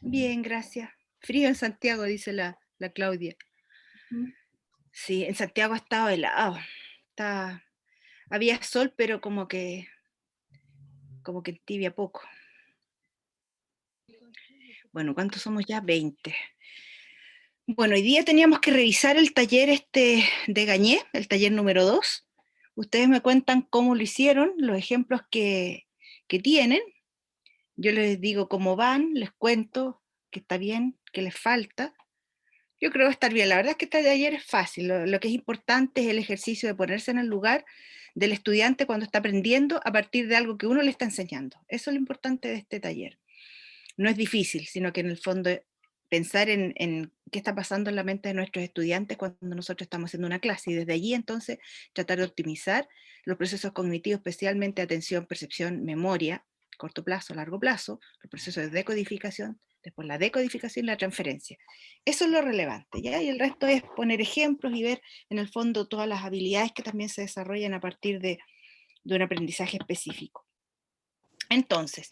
Bien, gracias. Frío en Santiago, dice la Claudia. Mm. Sí, en Santiago ha estado helado. Está, había sol, pero como que tibia poco. Bueno, ¿cuántos somos ya? 20. Bueno, hoy día teníamos que revisar el taller de Gañé, el taller número 2. Ustedes me cuentan cómo lo hicieron, los ejemplos que tienen. Yo les digo cómo van, les cuento que está bien, que les falta. Yo creo estar bien. La verdad es que este taller es fácil. Lo que es importante es el ejercicio de ponerse en el lugar del estudiante cuando está aprendiendo a partir de algo que uno le está enseñando. Eso es lo importante de este taller. No es difícil, sino que en el fondo pensar en qué está pasando en la mente de nuestros estudiantes cuando nosotros estamos haciendo una clase y desde allí entonces tratar de optimizar los procesos cognitivos, especialmente atención, percepción, memoria, corto plazo, largo plazo, los procesos de decodificación, después la decodificación y la transferencia. Eso es lo relevante, ¿ya? Y el resto es poner ejemplos y ver en el fondo todas las habilidades que también se desarrollan a partir de un aprendizaje específico. Entonces,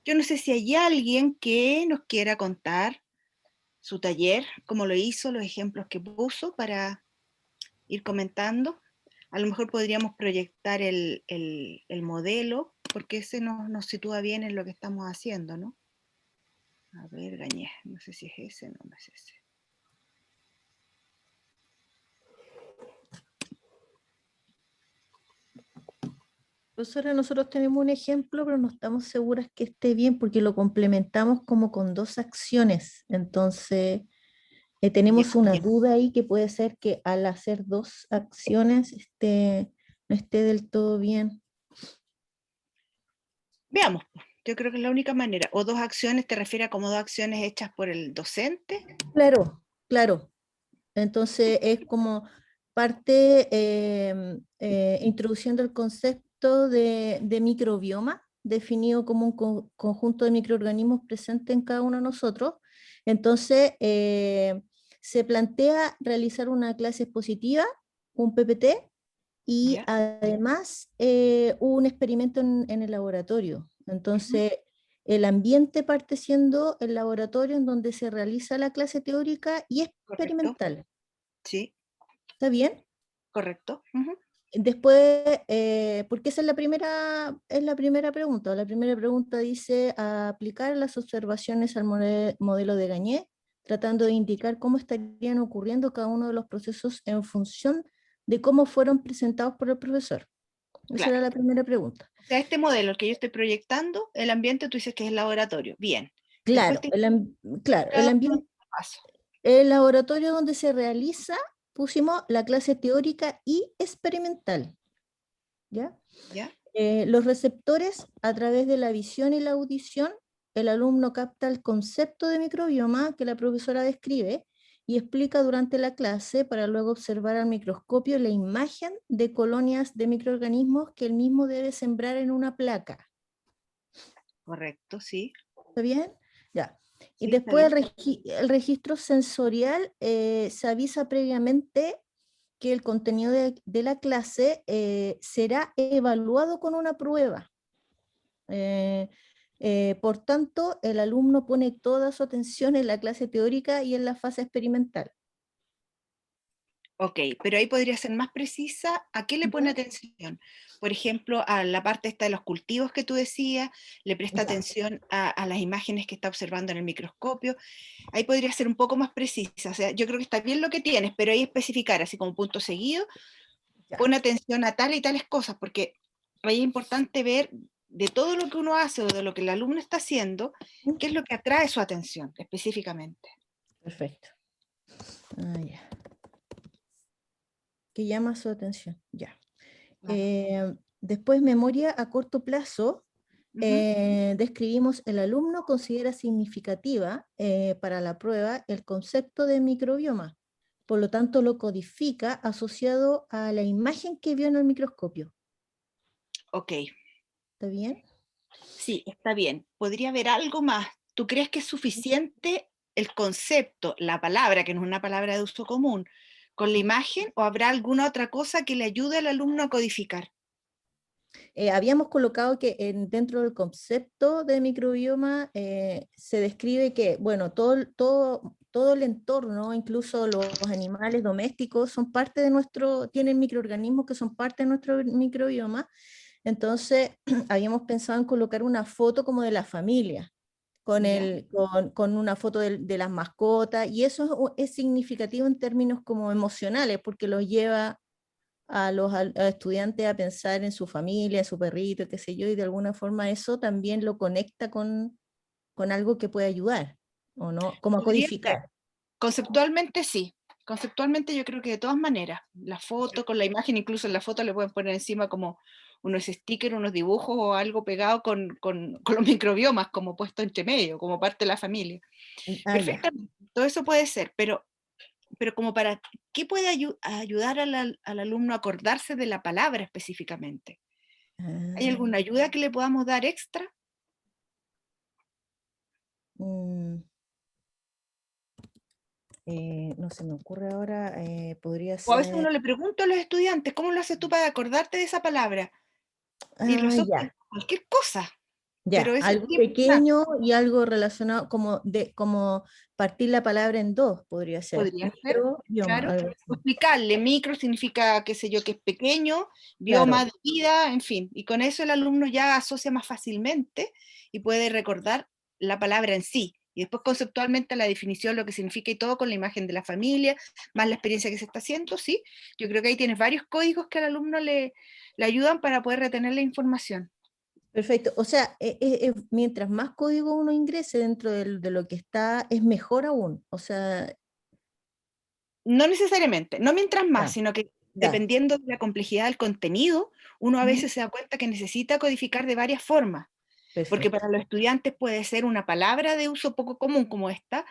yo no sé si hay alguien que nos quiera contar su taller, cómo lo hizo, los ejemplos que puso para ir comentando. A lo mejor podríamos proyectar el modelo, porque ese nos sitúa bien en lo que estamos haciendo, ¿no? A ver, Gañé, no sé si es ese, no es ese. Profesora, nosotros tenemos un ejemplo, pero no estamos seguras que esté bien porque lo complementamos como con dos acciones. Entonces, Ya, tenemos una duda ahí que puede ser que al hacer dos acciones no esté del todo bien. veamos. Yo creo que es la única manera. O dos acciones, ¿te refieres a como dos acciones hechas por el docente? Claro, claro. Entonces es como parte introduciendo el concepto de microbioma, definido como un conjunto de microorganismos presentes en cada uno de nosotros. Entonces se plantea realizar una clase expositiva, un PPT, y Ya. además un experimento en el laboratorio. Ujú. Entonces, el ambiente parte siendo el laboratorio en donde se realiza la clase teórica y Correcto. experimental. Sí, ¿Está bien? correcto. Ujú. Después, porque esa es la primera pregunta. La primera pregunta dice a aplicar las observaciones al modelo de Gagné, tratando de indicar cómo estarían ocurriendo cada uno de los procesos en función de cómo fueron presentados por el profesor. Esa Claro. era la primera pregunta. O sea, este modelo, el que yo estoy proyectando, el ambiente, tú dices que es el laboratorio. Bien. Después Claro, te claro, el cada uno de ambiente, los pasos. el laboratorio donde se realiza, pusimos la clase teórica y experimental, ¿ya? ¿Ya? Los receptores, a través de la visión y la audición, el alumno capta el concepto de microbioma que la profesora describe y explica durante la clase para luego observar al microscopio la imagen de colonias de microorganismos que él mismo debe sembrar en una placa. Correcto, sí. ¿Está bien? Ya. Y Sí, está después bien. el registro sensorial se avisa previamente que el contenido de la clase será evaluado con una prueba. Eh, por tanto, el alumno pone toda su atención en la clase teórica y en la fase experimental. Ok, pero ahí podría ser más precisa. ¿A qué le pone ¿Ya? atención? Por ejemplo, a la parte esta de los cultivos que tú decías, le presta Ya. atención a las imágenes que está observando en el microscopio. Ahí podría ser un poco más precisa. O sea, yo creo que está bien lo que tienes, pero ahí especificar, así como punto seguido, Ya. pone atención a tales y tales cosas, porque ahí es importante ver de todo lo que uno hace o de lo que el alumno está haciendo, qué es lo que atrae su atención específicamente. Perfecto. Ah, ya. Que llama su atención. Ya. Claro. Después, memoria a corto plazo. Ujú. Describimos el alumno considera significativa para la prueba el concepto de microbioma. Por lo tanto, lo codifica asociado a la imagen que vio en el microscopio. Ok, ¿Está bien? sí, está bien. ¿Podría haber algo más? ¿Tú crees que es suficiente el concepto, la palabra, que no es una palabra de uso común, con la imagen o habrá alguna otra cosa que le ayude al alumno a codificar? Habíamos colocado que dentro del concepto de microbioma se describe que, bueno, todo el entorno, incluso los animales domésticos, son parte de tienen microorganismos que son parte de nuestro microbioma. Entonces, habíamos pensado en colocar una foto como de la familia, ¿Ya? con una foto de las mascotas, y eso es significativo en términos como emocionales, porque los lleva a estudiantes a pensar en su familia, en su perrito, qué sé yo, y de alguna forma eso también lo conecta con algo que puede ayudar, ¿o no? Como a Podría ser. codificar. Conceptualmente sí. Conceptualmente yo creo que de todas maneras, la foto con la imagen, incluso en la foto le pueden poner encima como unos stickers, unos dibujos o algo pegado con los microbiomas como puesto entre medio, como parte de la familia. Ah, ya. Perfectamente, todo eso puede ser, pero como para, ¿qué puede ayudar al alumno a acordarse de la palabra específicamente? ¿Hay Ah, alguna ayuda que le podamos dar extra? mm, no se me ocurre ahora, podría O a veces ser... uno le pregunta a los estudiantes, ¿cómo lo haces tú para acordarte de esa palabra? Y lo Ah, asocian ya. a cualquier cosa, pero Ya, eso algo siempre más pequeño y algo relacionado como partir la palabra en dos, podría ser. podría ser, Micro, bioma, claro. algo O así. explicarle, micro significa, qué sé yo, que es pequeño, bioma Claro. de vida, en fin. Y con eso el alumno ya asocia más fácilmente y puede recordar la palabra en sí. Y después conceptualmente la definición, lo que significa y todo con la imagen de la familia, más la experiencia que se está haciendo, sí. Yo creo que ahí tienes varios códigos que al alumno le ayudan para poder retener la información. Perfecto. O sea, mientras más código uno ingrese dentro de lo que está, es mejor aún. O sea, No necesariamente, no mientras más, ya, sino que ya. dependiendo de la complejidad del contenido, uno a Ujú. veces se da cuenta que necesita codificar de varias formas, porque Perfecto. para los estudiantes puede ser una palabra de uso poco común como esta,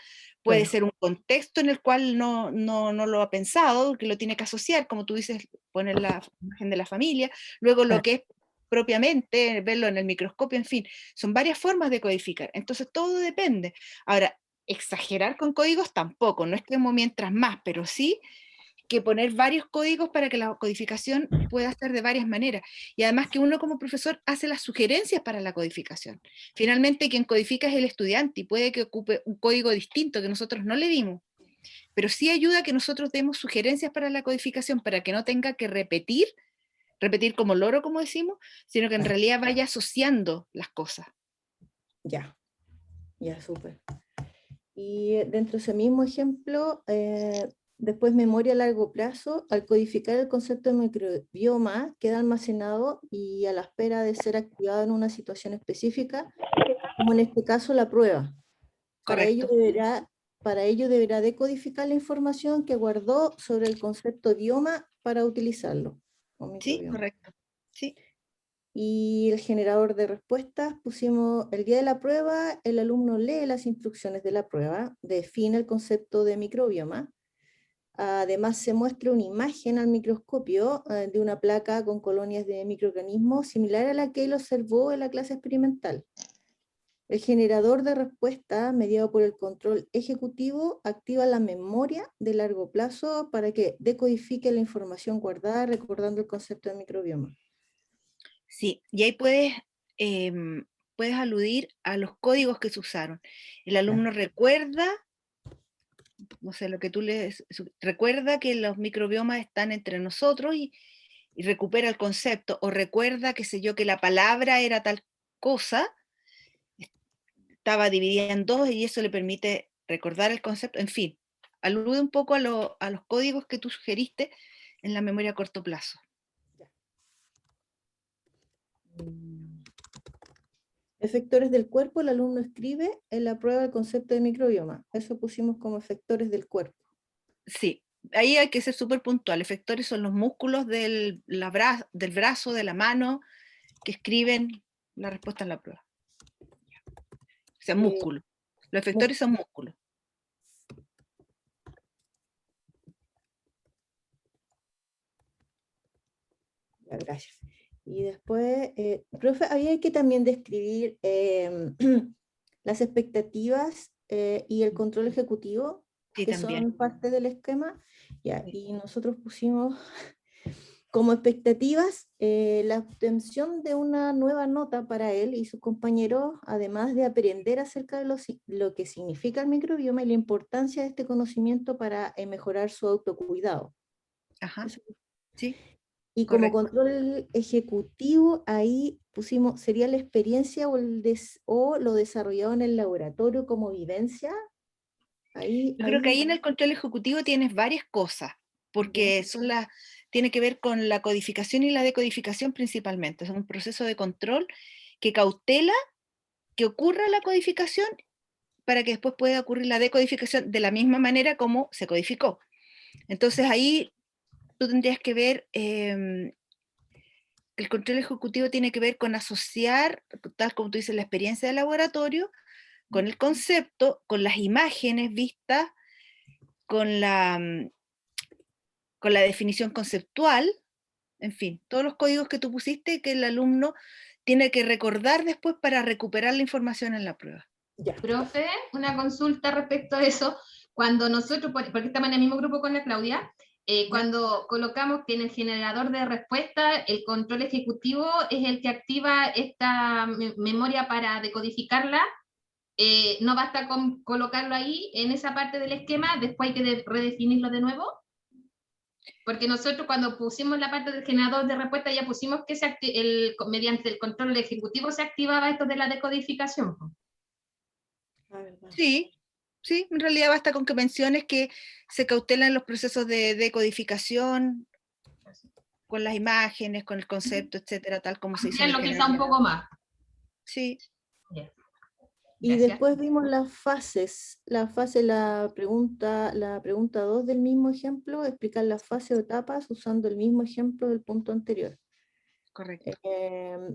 puede Claro. ser un contexto en el cual no lo ha pensado, que lo tiene que asociar, como tú dices, poner la imagen de la familia, luego lo Claro. que es propiamente, verlo en el microscopio, en fin, son varias formas de codificar, entonces todo depende. Ahora, exagerar con códigos tampoco, no es que como mientras más, pero sí que poner varios códigos para que la codificación pueda ser de varias maneras. Y además que uno como profesor hace las sugerencias para la codificación. Finalmente quien codifica es el estudiante y puede que ocupe un código distinto que nosotros no le dimos, pero sí ayuda a que nosotros demos sugerencias para la codificación para que no tenga que repetir como loro, como decimos, sino que en Ya, realidad vaya asociando las cosas. ya, ya, súper. Y dentro de ese mismo ejemplo, después memoria a largo plazo, al codificar el concepto de microbioma, queda almacenado y a la espera de ser activado en una situación específica, como en este caso la prueba. Para ello Correcto. deberá, para ello deberá decodificar la información que guardó sobre el concepto bioma para utilizarlo, o Sí, microbioma. correcto. Sí, Y el generador de respuestas pusimos el día de la prueba, el alumno lee las instrucciones de la prueba, define el concepto de microbioma. Además se muestra una imagen al microscopio de una placa con colonias de microorganismos similar a la que él observó en la clase experimental. El generador de respuesta, mediado por el control ejecutivo, activa la memoria de largo plazo para que decodifique la información guardada recordando el concepto de microbioma. sí. Y ahí puedes aludir a los códigos que se usaron. El Ya. alumno recuerda, no sé, lo que recuerda que los microbiomas están entre nosotros y recupera el concepto, o recuerda, qué sé yo, que la palabra era tal cosa, estaba dividida en dos y eso le permite recordar el concepto, en fin, alude un poco a los códigos que tú sugeriste en la memoria a corto plazo. Mm. Efectores del cuerpo, el alumno escribe en la prueba el concepto de microbioma. Eso pusimos como efectores del cuerpo. Sí, ahí hay que ser súper puntual. Efectores son los músculos del brazo, de la mano, que escriben la respuesta en la prueba. O sea, Eh, músculos. Los mu- efectores son músculos. ya, gracias. Y después, profe, había que también describir las expectativas y el control ejecutivo, Sí, que también. son parte del esquema. Ya, Sí. y nosotros pusimos Como expectativas, la obtención de una nueva nota para él y sus compañeros, además de aprender acerca de lo que significa el microbioma y la importancia de este conocimiento para mejorar su autocuidado. Ajá, Eso. sí, Y como correcto. control ejecutivo, ahí pusimos, sería la experiencia o lo desarrollado en el laboratorio como vivencia. Ahí, Yo creo que ahí, ahí en el control ejecutivo tienes varias cosas, ya, porque tiene que ver con la codificación y la decodificación principalmente. Es un proceso de control que cautela que ocurra la codificación para que después pueda ocurrir la decodificación de la misma manera como se codificó. Entonces ahí tú tendrías que ver, el control ejecutivo tiene que ver con asociar, tal como tú dices, la experiencia de laboratorio, con el concepto, con las imágenes vistas, con con la definición conceptual, en fin, todos los códigos que tú pusiste que el alumno tiene que recordar después para recuperar la información en la prueba. ya. Profe, una consulta respecto a eso. Cuando nosotros, porque estamos en el mismo grupo con la Claudia, cuando colocamos que en el generador de respuesta el control ejecutivo es el que activa esta memoria para decodificarla, no basta con colocarlo ahí en esa parte del esquema, después hay que redefinirlo de nuevo. Porque nosotros cuando pusimos la parte del generador de respuesta ya pusimos que mediante el control ejecutivo se activaba esto de la decodificación. Ah, verdad. Sí, sí, en realidad basta con que menciones que se cautelan los procesos de decodificación con las imágenes, con el concepto, etcétera, tal como se hizo en el Ampliarlo quizá un general. poco más. Sí, Ya. Y Gracias. después vimos las fases. La pregunta 2 del mismo ejemplo, explicar las fases o etapas usando el mismo ejemplo del punto anterior. correcto.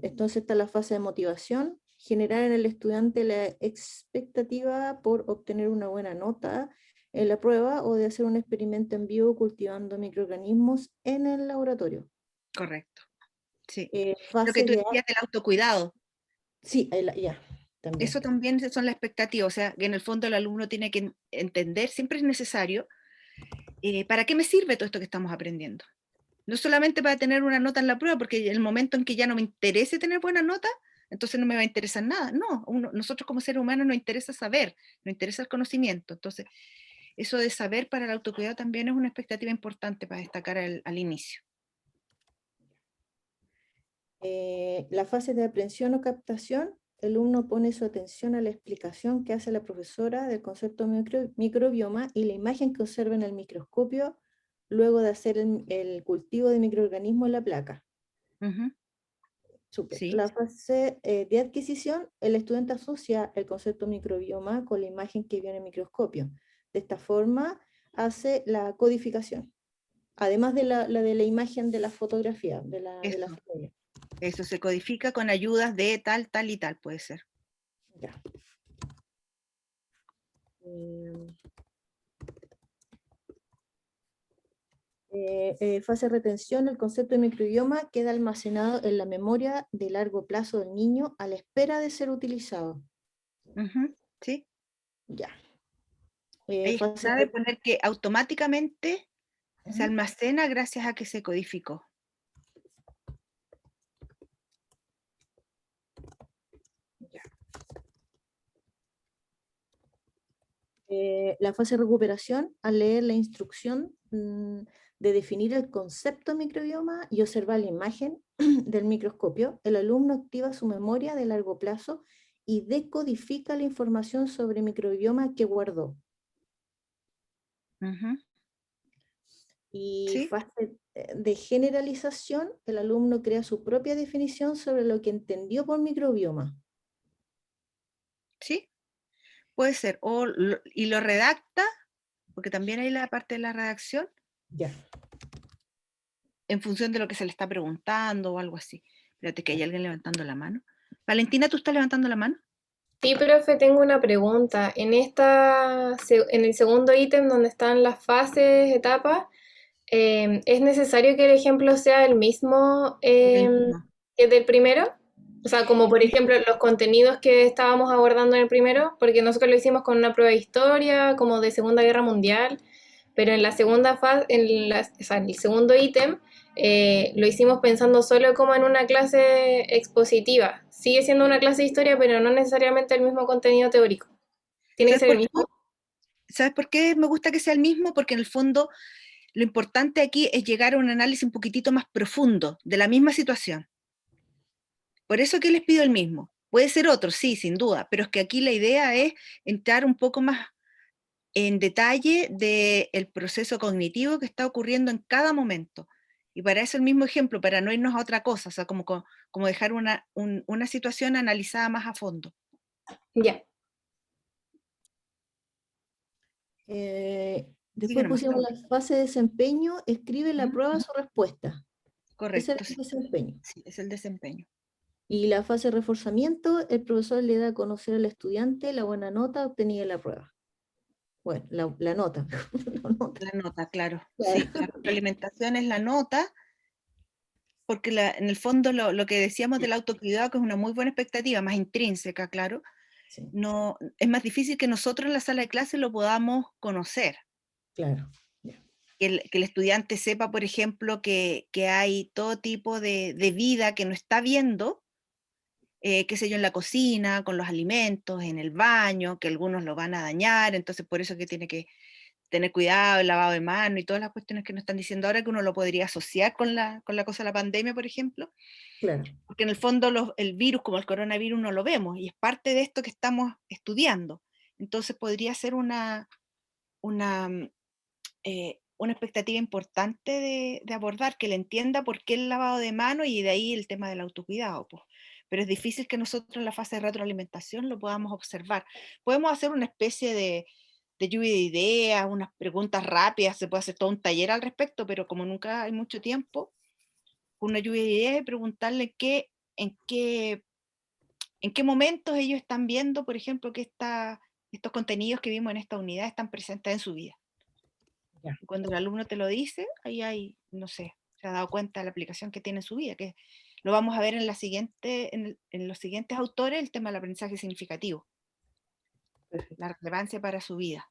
Entonces está la fase de motivación, generar en el estudiante la expectativa por obtener una buena nota en la prueba o de hacer un experimento en vivo cultivando microorganismos en el laboratorio. Correcto. Sí. Lo que Fase tú de... decías del autocuidado, Sí, ya, también. eso también son las expectativas, o sea, que en el fondo el alumno tiene que entender, siempre es necesario, ¿para qué me sirve todo esto que estamos aprendiendo? No solamente para tener una nota en la prueba, porque el momento en que ya no me interese tener buena nota, entonces no me va a interesar nada. No, nosotros como seres humanos nos interesa saber, nos interesa el conocimiento. Entonces, eso de saber para el autocuidado también es una expectativa importante para destacar al inicio. La fase de aprehensión o captación, el alumno pone su atención a la explicación que hace la profesora del concepto microbioma y la imagen que observa en el microscopio luego de hacer el cultivo de microorganismos en la placa. Ujú, Súper. sí, La fase de adquisición, el estudiante asocia el concepto microbioma con la imagen que vio en el microscopio. De esta forma hace la codificación, además de la imagen de la fotografía, de la eso, fotografía. eso se codifica con ayudas de tal, tal y tal, puede ser. Ya. Fase de retención, el concepto de microidioma queda almacenado en la memoria de largo plazo del niño a la espera de ser utilizado. Ujú, sí, Ya. ahí Fase está de poner que automáticamente se Ujú. almacena gracias a que se codificó. La fase de recuperación, al leer la instrucción de definir el concepto de microbioma y observar la imagen del microscopio, el alumno activa su memoria de largo plazo y decodifica la información sobre microbioma que guardó. Ujú, Y sí, fase de generalización, el alumno crea su propia definición sobre lo que entendió por microbioma. sí, puede ser. Y lo redacta, porque también hay la parte de la redacción, Ya. en función de lo que se le está preguntando o algo así. Espérate que hay alguien levantando la mano. Valentina, ¿tú estás levantando la mano? Sí, profe, tengo una pregunta. En el segundo ítem donde están las fases, etapas, ¿es necesario que el ejemplo sea el mismo El mismo. que del primero? O sea, como por ejemplo los contenidos que estábamos abordando en el primero, porque nosotros lo hicimos con una prueba de historia, como de Segunda Guerra Mundial, pero en la segunda fase, o sea, en el segundo ítem, lo hicimos pensando solo como en una clase expositiva. Sigue siendo una clase de historia, pero no necesariamente el mismo contenido teórico. ¿Tiene que ser el mismo? ¿Sabes por qué me gusta que sea el mismo? Porque en el fondo lo importante aquí es llegar a un análisis un poquitito más profundo de la misma situación. Por eso que les pido el mismo. Puede ser otro, sí, sin duda, pero es que aquí la idea es entrar un poco más en detalle del proceso cognitivo que está ocurriendo en cada momento. Y para eso el mismo ejemplo, para no irnos a otra cosa, o sea, como dejar una situación analizada más a fondo. Ya. Después nomás. pusimos la fase de desempeño, escribe la prueba su respuesta. Ese Correcto, era el desempeño. sí, es el desempeño. Y la fase de reforzamiento, el profesor le da a conocer al estudiante la buena nota obtenida en la prueba. Bueno, la nota. la nota. La nota, claro. Claro. Sí, la retroalimentación es la nota, porque en el fondo lo que decíamos del autocuidado, que es una muy buena expectativa, más intrínseca, claro, Sí, no, es más difícil que nosotros en la sala de clase lo podamos conocer. claro. Que el estudiante sepa, por ejemplo, que hay todo tipo de vida que no está viendo, qué sé yo, en la cocina, con los alimentos, en el baño, que algunos lo van a dañar, entonces por eso que tiene que tener cuidado, el lavado de manos y todas las cuestiones que nos están diciendo ahora, que uno lo podría asociar con la cosa de la pandemia, por ejemplo, Claro. porque en el fondo el virus, como el coronavirus, no lo vemos, y es parte de esto que estamos estudiando. Entonces podría ser una, una expectativa importante de abordar, que le entienda por qué el lavado de manos y de ahí el tema del autocuidado, pues. Pero es difícil que nosotros en la fase de retroalimentación lo podamos observar. Podemos hacer una especie de lluvia de ideas, unas preguntas rápidas, se puede hacer todo un taller al respecto, pero como nunca hay mucho tiempo, una lluvia de ideas y preguntarle en qué momentos ellos están viendo, por ejemplo, que estos contenidos que vimos en esta unidad están presentes en su vida. Ya. Y cuando el alumno te lo dice, ahí hay, no sé, se ha dado cuenta de la aplicación que tiene en su vida, que lo vamos a ver en los siguientes autores, el tema del aprendizaje significativo, Perfecto. la relevancia para su vida.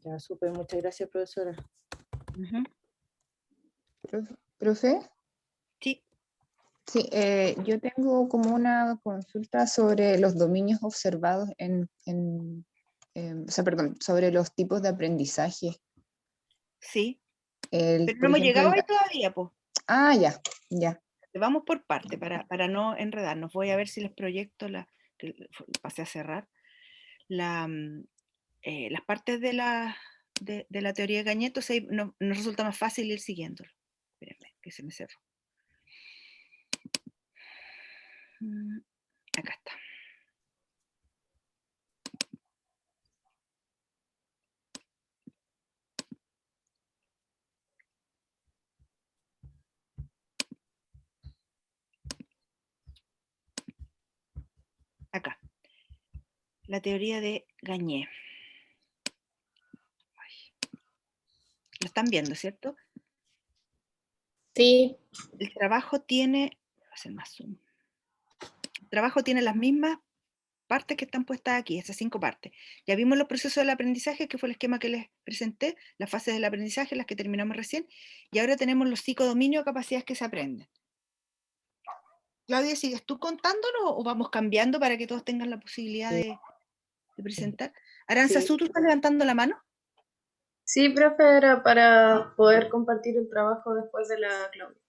Ya, súper, muchas gracias, profesora. ¿Profe? Sí. Sí, yo tengo como una consulta sobre los dominios observados o sea, perdón, sobre los tipos de aprendizaje. Sí, Pero pero no hemos llegado ahí todavía, pues. Ah, ya, ya. Vamos por parte, para no enredarnos. Voy a ver si les proyecto, que pasé a cerrar, las partes de la teoría de Gañé, entonces ahí nos resulta más fácil ir siguiéndolo. Espérenme, que se me cerró. Acá está. Acá. La teoría de Gañé. Lo están viendo, ¿cierto? Sí. El trabajo tiene, voy a hacer más zoom. El trabajo tiene las mismas partes que están puestas aquí, esas 5 partes. Ya vimos los procesos del aprendizaje, que fue el esquema que les presenté, las fases del aprendizaje, las que terminamos recién, y ahora tenemos los psicodominios, capacidades que se aprenden. Claudia, ¿sigues tú contándolo o vamos cambiando para que todos tengan la posibilidad de presentar? Aranzazú, ¿tú estás levantando la mano? Sí, profe, era para poder compartir el trabajo después de la Claudia.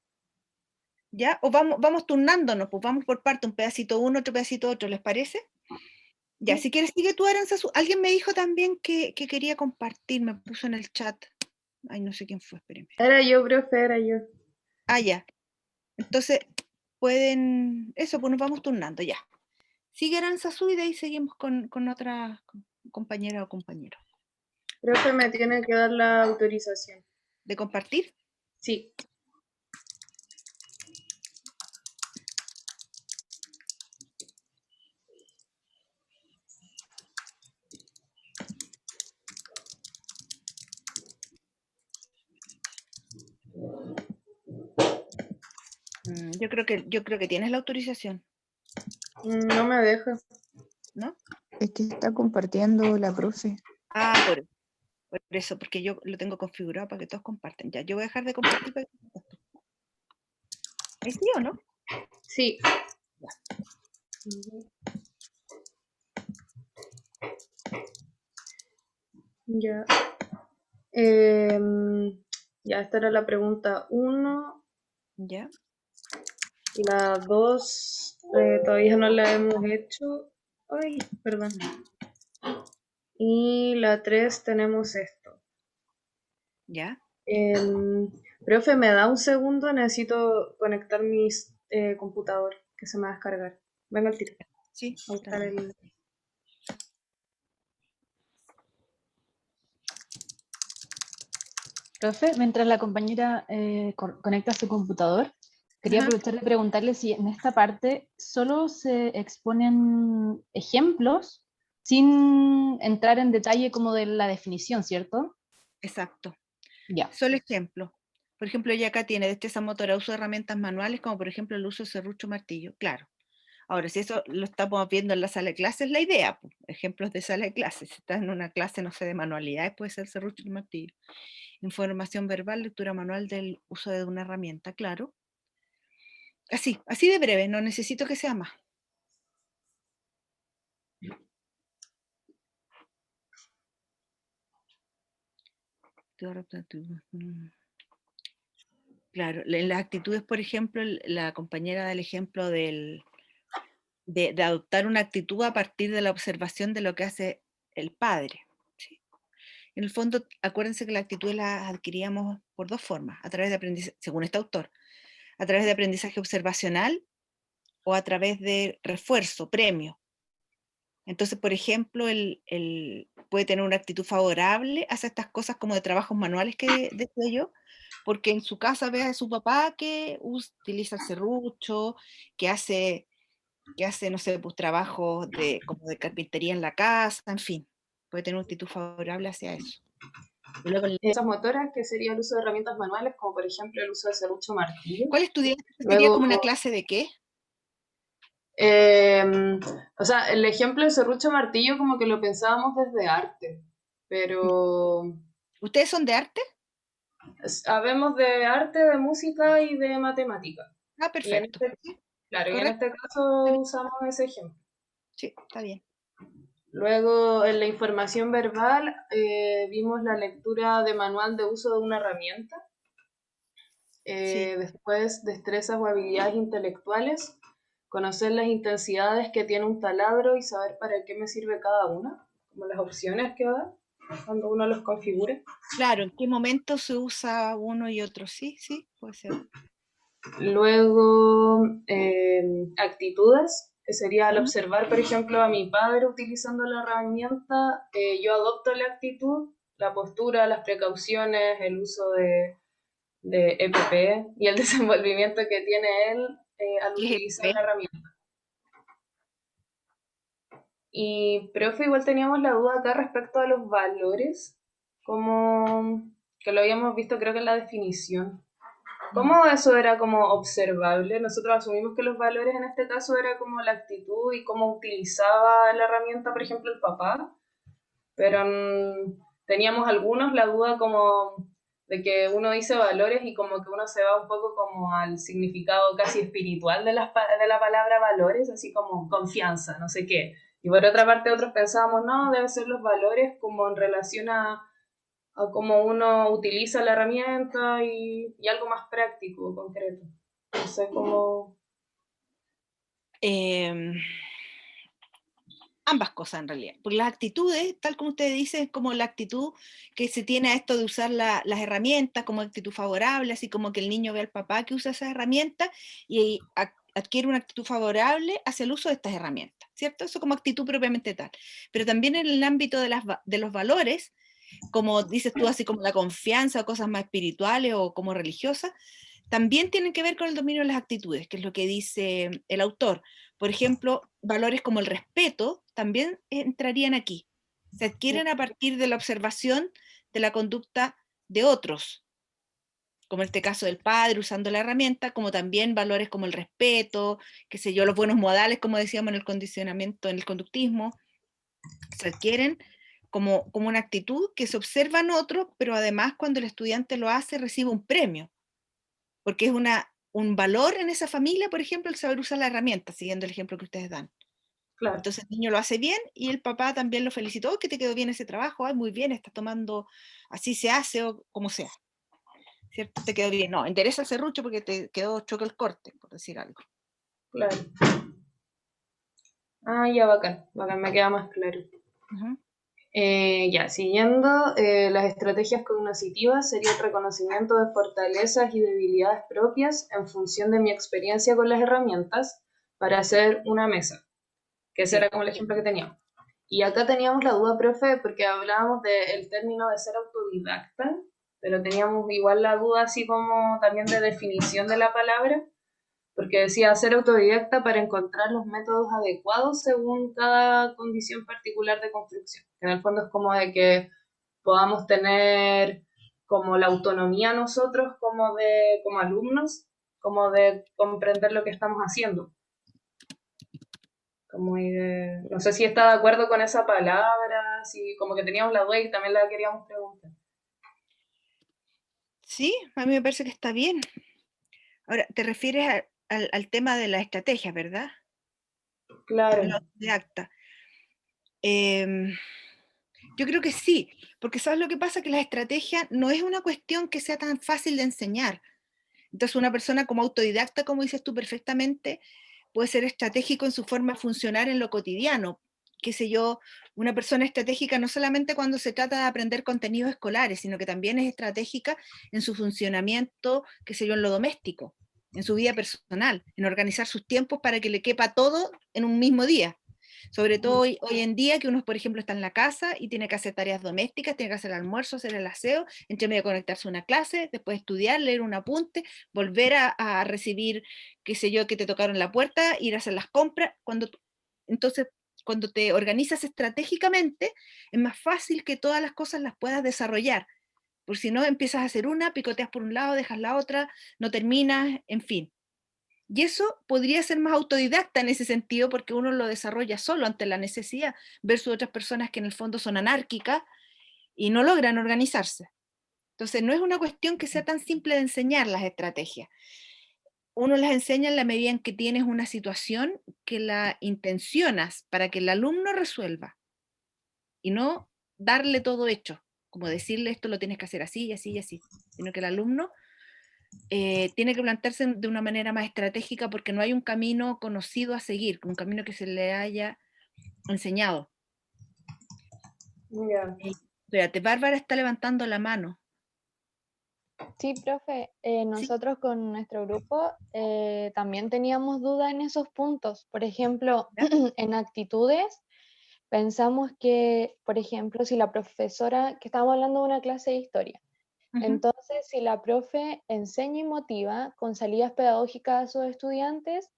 ¿Ya? O vamos turnándonos, pues vamos por parte, un pedacito uno, otro pedacito otro, ¿les parece? Ya, si quieres sigue tú, Aranzazú. Alguien me dijo también que quería compartir, me puso en el chat. Ay, no sé quién fue, espérenme. Era yo, profe, era yo. Ah, ya. Entonces, pueden, eso, pues nos vamos turnando, ya. Sigue Aranzazú y de ahí seguimos con otra compañera o compañero. Profe, me tiene que dar la autorización. ¿De compartir? Sí. Yo creo que tienes la autorización, No me deja. ¿no? Es que está compartiendo la profe. Ah, por eso. Por eso, porque yo lo tengo configurado para que todos comparten. Ya, yo voy a dejar de compartir para que compartan. ¿Es sí o no? Sí. Ya. Ya, esta era la pregunta 1. Ya. La 2 todavía no la hemos hecho. Ay, perdón. Y la 3 tenemos esto. Ya. Profe, ¿me da un segundo? Necesito conectar mi computador, que se me va a descargar. Venga al tiro. Sí. A buscar el... Profe, mientras la compañera conecta su computador, quería Ajá. aprovechar de preguntarle si en esta parte solo se exponen ejemplos sin entrar en detalle como de la definición, ¿cierto? Exacto. Ya. Solo ejemplo. Por ejemplo, ella acá tiene destreza motora, uso de herramientas manuales, como por ejemplo el uso de serrucho, martillo. Claro. Ahora, si eso lo estamos viendo en la sala de clases, la idea, pues, ejemplos de sala de clases. Si estás en una clase, no sé, de manualidades, puede ser serrucho y martillo. Información verbal, lectura manual del uso de una herramienta, claro. Así de breve, no necesito que sea más. Claro, en las actitudes, por ejemplo, la compañera da el ejemplo de adoptar una actitud a partir de la observación de lo que hace el padre. ¿Sí? En el fondo, acuérdense que las actitudes las adquiríamos por dos formas, a través de aprendizaje, según este autor, a través de aprendizaje observacional o a través de refuerzo, premio. Entonces, por ejemplo, puede tener una actitud favorable hacia estas cosas como de trabajos manuales que decía yo, porque en su casa ve a su papá que utiliza el serrucho, que hace, no sé, pues trabajos como de carpintería en la casa, en fin, puede tener una actitud favorable hacia eso. Y luego, Esas motoras, que sería el uso de herramientas manuales, como por ejemplo el uso de serrucho, martillo. ¿cuál estudiaste? ¿Sería Luego, como una clase de qué? o sea, el ejemplo de serrucho, martillo como que lo pensábamos desde arte, pero ¿Ustedes son de arte? sabemos de arte, de música y de matemática. Ah, Y en perfecto. este, claro, y en ¿Correcto? este caso usamos ese ejemplo. Sí, está bien. Luego, en la información verbal, vimos la lectura de manual de uso de una herramienta. Sí. Después, destrezas o habilidades intelectuales, conocer las intensidades que tiene un taladro y saber para qué me sirve cada una, como las opciones que da cuando uno los configure. Claro, ¿en qué momento se usa uno y otro? Sí, puede ser. Luego, actitudes, que sería al observar, por ejemplo, a mi padre utilizando la herramienta, yo adopto la actitud, la postura, las precauciones, el uso de EPP y el desenvolvimiento que tiene él al ¿Qué es utilizar EPP? la herramienta. Y, profe, igual teníamos la duda acá respecto a los valores, como que lo habíamos visto creo que en la definición. ¿Cómo eso era como observable? Nosotros asumimos que los valores en este caso era como la actitud y cómo utilizaba la herramienta, por ejemplo, el papá, pero teníamos algunos la duda como de que uno dice valores y como que uno se va un poco como al significado casi espiritual de la palabra valores, así como confianza, no sé qué. Y por otra parte otros pensábamos, no, deben ser los valores como en relación a cómo uno utiliza la herramienta y algo más práctico, concreto. No sé cómo... Ambas cosas en realidad. Porque las actitudes, tal como ustedes dicen, es como la actitud que se tiene a esto de usar las herramientas como actitud favorable, así como que el niño ve al papá que usa esas herramientas y adquiere una actitud favorable hacia el uso de estas herramientas, ¿cierto? Eso como actitud propiamente tal. Pero también en el ámbito de los valores, como dices tú, así como la confianza o cosas más espirituales o como religiosas, también tienen que ver con el dominio de las actitudes, que es lo que dice el autor. Por ejemplo, valores como el respeto también entrarían aquí. Se adquieren a partir de la observación de la conducta de otros, como en este caso del padre usando la herramienta, como también valores como el respeto, qué sé yo, los buenos modales, como decíamos en el condicionamiento, en el conductismo, se adquieren como una actitud que se observa en otros, pero además cuando el estudiante lo hace recibe un premio, porque es un valor en esa familia, por ejemplo, el saber usar la herramienta, siguiendo el ejemplo que ustedes dan. Claro, Entonces el niño lo hace bien y el papá también lo felicitó: "Oh, que te quedó bien ese trabajo, ay, muy bien, estás tomando, así se hace", o como sea, ¿cierto? Te quedó bien. No, endereza el serrucho porque te quedó choque el corte, por decir algo. claro. Ah, ya, bacán, bacán, me queda más claro. Ujú. Ya, siguiendo, las estrategias cognitivas sería el reconocimiento de fortalezas y debilidades propias en función de mi experiencia con las herramientas para hacer una mesa, que ese Sí. era como el ejemplo que teníamos. Y acá teníamos la duda, profe, porque hablábamos del término de ser autodidacta, pero teníamos igual la duda así como también de definición de la palabra, porque decía ser autodidacta para encontrar los métodos adecuados según cada condición particular de construcción. En el fondo es como de que podamos tener como la autonomía nosotros como alumnos, como de comprender lo que estamos haciendo. No sé si está de acuerdo con esa palabra, si como que teníamos la duda y también la queríamos preguntar. Sí, a mí me parece que está bien. Ahora, te refieres al tema de la estrategia, ¿verdad? De la Claro, autodidacta. Em, yo creo que sí, porque ¿sabes lo que pasa? Que la estrategia no es una cuestión que sea tan fácil de enseñar. Entonces, una persona como autodidacta, como dices tú perfectamente, puede ser estratégico en su forma de funcionar en lo cotidiano. Qué sé yo, una persona estratégica no solamente cuando se trata de aprender contenidos escolares, sino que también es estratégica en su funcionamiento, qué sé yo, en lo doméstico, en su vida personal, en organizar sus tiempos para que le quepa todo en un mismo día. Sobre todo hoy en día que uno, por ejemplo, está en la casa y tiene que hacer tareas domésticas, tiene que hacer el almuerzo, hacer el aseo, entre medio conectarse a una clase, después estudiar, leer un apunte, volver a recibir, qué sé yo, que te tocaron la puerta, ir a hacer las compras. Entonces, cuando te organizas estratégicamente, es más fácil que todas las cosas las puedas desarrollar. Por si no, empiezas a hacer una, picoteas por un lado, dejas la otra, no terminas, en fin. Y eso podría ser más autodidacta en ese sentido porque uno lo desarrolla solo ante la necesidad, versus otras personas que en el fondo son anárquicas y no logran organizarse. Entonces, no es una cuestión que sea tan simple de enseñar las estrategias. Uno las enseña en la medida en que tienes una situación que la intencionas para que el alumno resuelva y no darle todo hecho, como decirle esto lo tienes que hacer así y así y así, sino que el alumno tiene que plantearse de una manera más estratégica porque no hay un camino conocido a seguir, un camino que se le haya enseñado. ya. Espérate, Bárbara está levantando la mano. Sí, profe, ¿Sí? nosotros con nuestro grupo también teníamos dudas en esos puntos. Por ejemplo, ¿Ya? en actitudes, pensamos que, por ejemplo, si la profesora, que estábamos hablando de una clase de historia, Ujú. entonces si la profe enseña y motiva con salidas pedagógicas a sus estudiantes,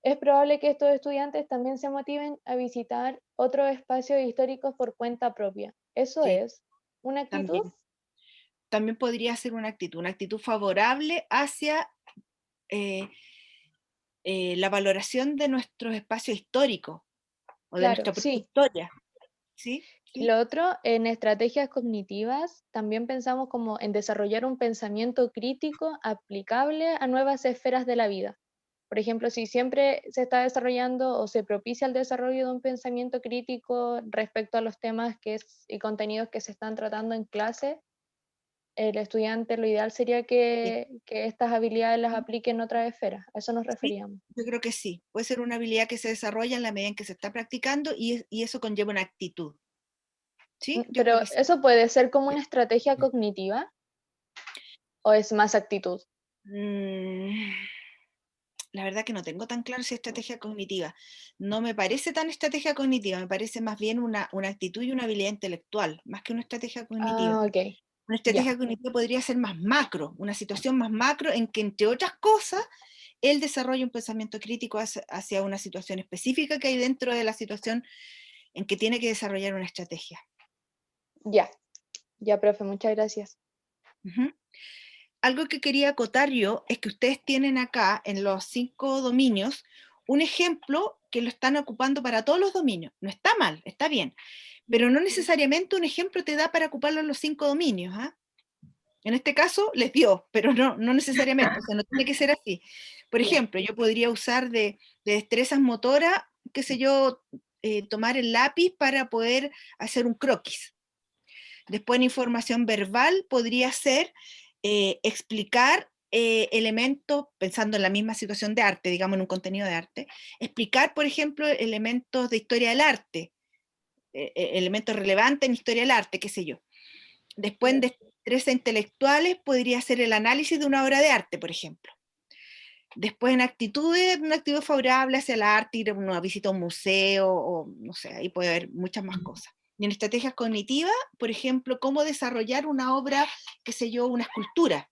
es probable que estos estudiantes también se motiven a visitar otros espacios históricos por cuenta propia. ¿Eso Sí, es una actitud? también. También podría ser una actitud favorable hacia eh, la valoración de nuestros espacios históricos o de Claro, nuestra propia sí. historia. ¿Sí? Y ¿Sí? lo otro, en estrategias cognitivas, también pensamos como en desarrollar un pensamiento crítico aplicable a nuevas esferas de la vida. Por ejemplo, si siempre se está desarrollando o se propicia el desarrollo de un pensamiento crítico respecto a los temas y contenidos que se están tratando en clase, el estudiante lo ideal sería Sí. que estas habilidades las aplique en otras esferas. A eso nos Sí, referíamos. yo creo que sí. Puede ser una habilidad que se desarrolla en la medida en que se está practicando y eso conlleva una actitud. ¿Sí? Yo creo Pero que sí. eso puede ser como una estrategia cognitiva o es más actitud. Mm, la verdad que no tengo tan claro si es estrategia cognitiva. No me parece tan estrategia cognitiva, me parece más bien una actitud y una habilidad intelectual, más que una estrategia cognitiva. Ah, ok, Una ya. estrategia cognitiva podría ser más macro, una situación más macro en que, entre otras cosas, él desarrolla un pensamiento crítico hacia una situación específica que hay dentro de la situación en que tiene que desarrollar una estrategia. Ya, ya, profe, muchas gracias. Ujú. Algo que quería acotar yo es que ustedes tienen acá en los 5 dominios un ejemplo que lo están ocupando para todos los dominios. No está mal, está bien, pero no necesariamente un ejemplo te da para ocuparlo en los 5 dominios. ¿Ah? En este caso les dio, pero no necesariamente, o sea, no tiene que ser así. Por ejemplo, yo podría usar de destrezas motoras, qué sé yo, tomar el lápiz para poder hacer un croquis. Después en información verbal podría ser explicar elementos, pensando en la misma situación de arte, digamos en un contenido de arte, explicar, por ejemplo, elementos de historia del arte, elementos relevantes en historia del arte, qué sé yo. Después en destrezas intelectuales podría ser el análisis de una obra de arte, por ejemplo. Después en actitudes, una actitud favorable hacia el arte, ir a una visita a un museo, o no sé, ahí puede haber muchas más cosas. Y en estrategias cognitivas, por ejemplo, cómo desarrollar una obra, qué sé yo, una escultura.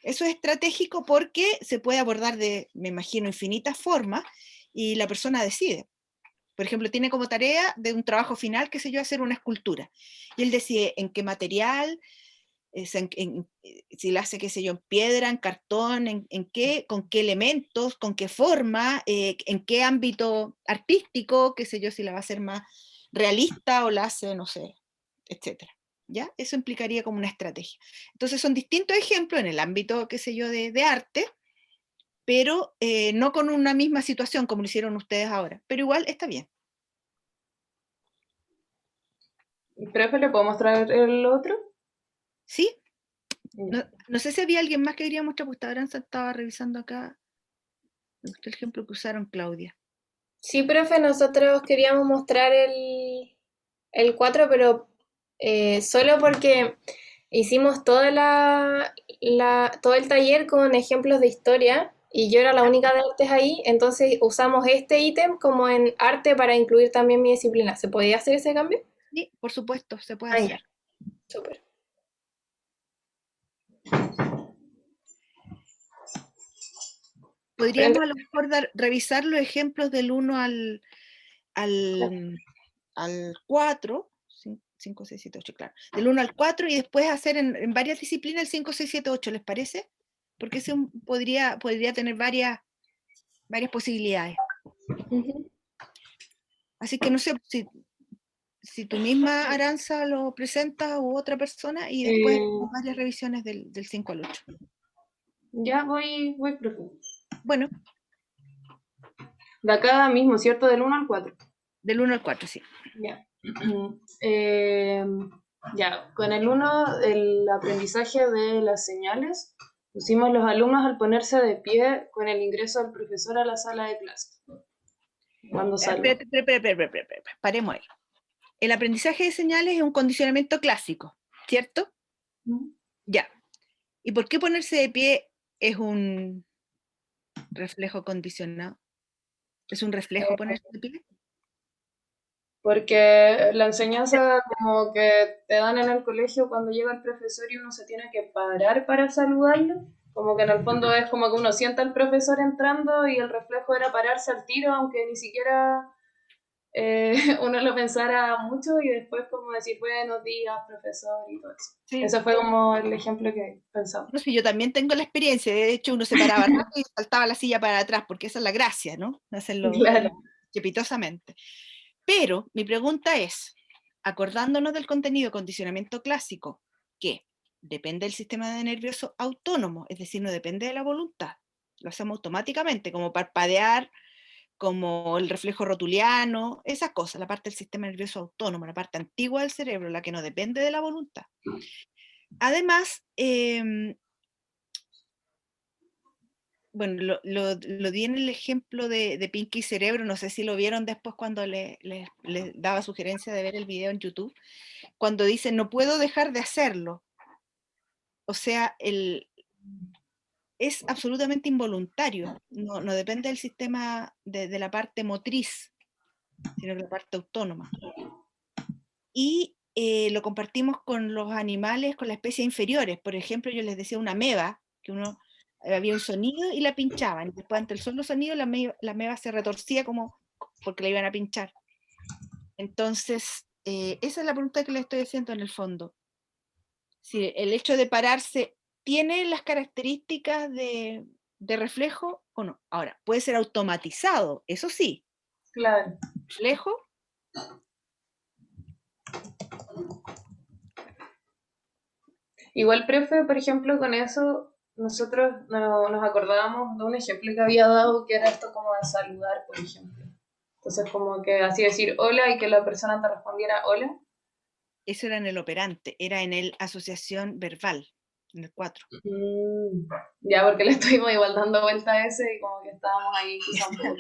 Eso es estratégico porque se puede abordar de, me imagino, infinitas formas y la persona decide. Por ejemplo, tiene como tarea de un trabajo final, qué sé yo, hacer una escultura. Y él decide en qué material, si la hace, qué sé yo, en piedra, en cartón, con qué elementos, con qué forma, en qué ámbito artístico, qué sé yo, si la va a hacer más realista o la hace, no sé, etcétera. ¿Ya? Eso implicaría como una estrategia. Entonces son distintos ejemplos en el ámbito, qué sé yo, de arte, pero no con una misma situación como lo hicieron ustedes ahora, pero igual está bien. ¿Profe, le puedo mostrar el otro? ¿Sí? No sé si había alguien más que quería mostrar, porque Aranza estaba revisando acá. Me gustó el ejemplo que usaron, Claudia. Sí, profe, nosotros queríamos mostrar el 4, pero solo porque hicimos todo el taller con ejemplos de historia y yo era la única de artes ahí, entonces usamos este ítem como en arte para incluir también mi disciplina. ¿Se podía hacer ese cambio? Sí, por supuesto, se puede Ah, hacer. ya. Súper. Podríamos a lo mejor revisar los ejemplos del 1 al 4, 5, 6, 7, 8, claro. Del 1 al 4 y después hacer en varias disciplinas el 5, 6, 7, 8, ¿les parece? Porque ese podría tener varias posibilidades. Ujú. Así que no sé si tú misma, Aranza, lo presentas u otra persona y después varias revisiones del 5 al 8. Ya voy, profe. Bueno, De acá mismo, ¿cierto? Del 1 al 4. del 1 al 4, sí. Ya. Ya, con el 1, el aprendizaje de las señales, pusimos los alumnos al ponerse de pie con el ingreso del profesor a la sala de clase. Cuando salga. Espera, paremos ahí. El aprendizaje de señales es un condicionamiento clásico, ¿cierto? Ya. ¿Y por qué ponerse de pie es un reflejo condicionado? ¿Es un reflejo ponerse de pie? Porque la enseñanza como que te dan en el colegio cuando llega el profesor y uno se tiene que parar para saludarlo. Como que en el fondo es como que uno sienta al profesor entrando y el reflejo era pararse al tiro, aunque ni siquiera uno lo pensara mucho y después como decir buenos días, profesor y todo eso. Sí. Ese fue como el ejemplo que pensaba. No sé, yo también tengo la experiencia, de hecho uno se paraba rápido y saltaba la silla para atrás, porque esa es la gracia, ¿no? Hacerlo Claro. estrepitosamente. Pero mi pregunta es, acordándonos del contenido condicionamiento clásico, que depende del sistema nervioso autónomo, es decir, no depende de la voluntad, lo hacemos automáticamente, como parpadear, como el reflejo rotuliano, esas cosas, la parte del sistema nervioso autónomo, la parte antigua del cerebro, la que no depende de la voluntad. Además, bueno, lo di en el ejemplo de Pinky Cerebro, no sé si lo vieron después cuando le daba sugerencia de ver el video en YouTube, cuando dice, no puedo dejar de hacerlo. O sea, es absolutamente involuntario, no depende del sistema de la parte motriz, sino de la parte autónoma. Y lo compartimos con los animales, con las especies inferiores. Por ejemplo, yo les decía una ameba, que había un sonido y la pinchaban. Después, ante el solo sonido, la ameba se retorcía como porque la iban a pinchar. Entonces, esa es la pregunta que le estoy haciendo en el fondo. Si el hecho de pararse tiene las características de reflejo o no. Ahora, puede ser automatizado, eso sí. Claro. Reflejo, Igual, profe, por ejemplo, con eso, nosotros nos acordábamos de un ejemplo que había dado, que era esto como de saludar, por ejemplo. Entonces, como que así decir hola y que la persona te respondiera hola. Eso era en el operante, era en el asociación verbal, en el 4. Ya, porque le estuvimos igual dando vuelta a ese y como que estábamos ahí quizá un poco.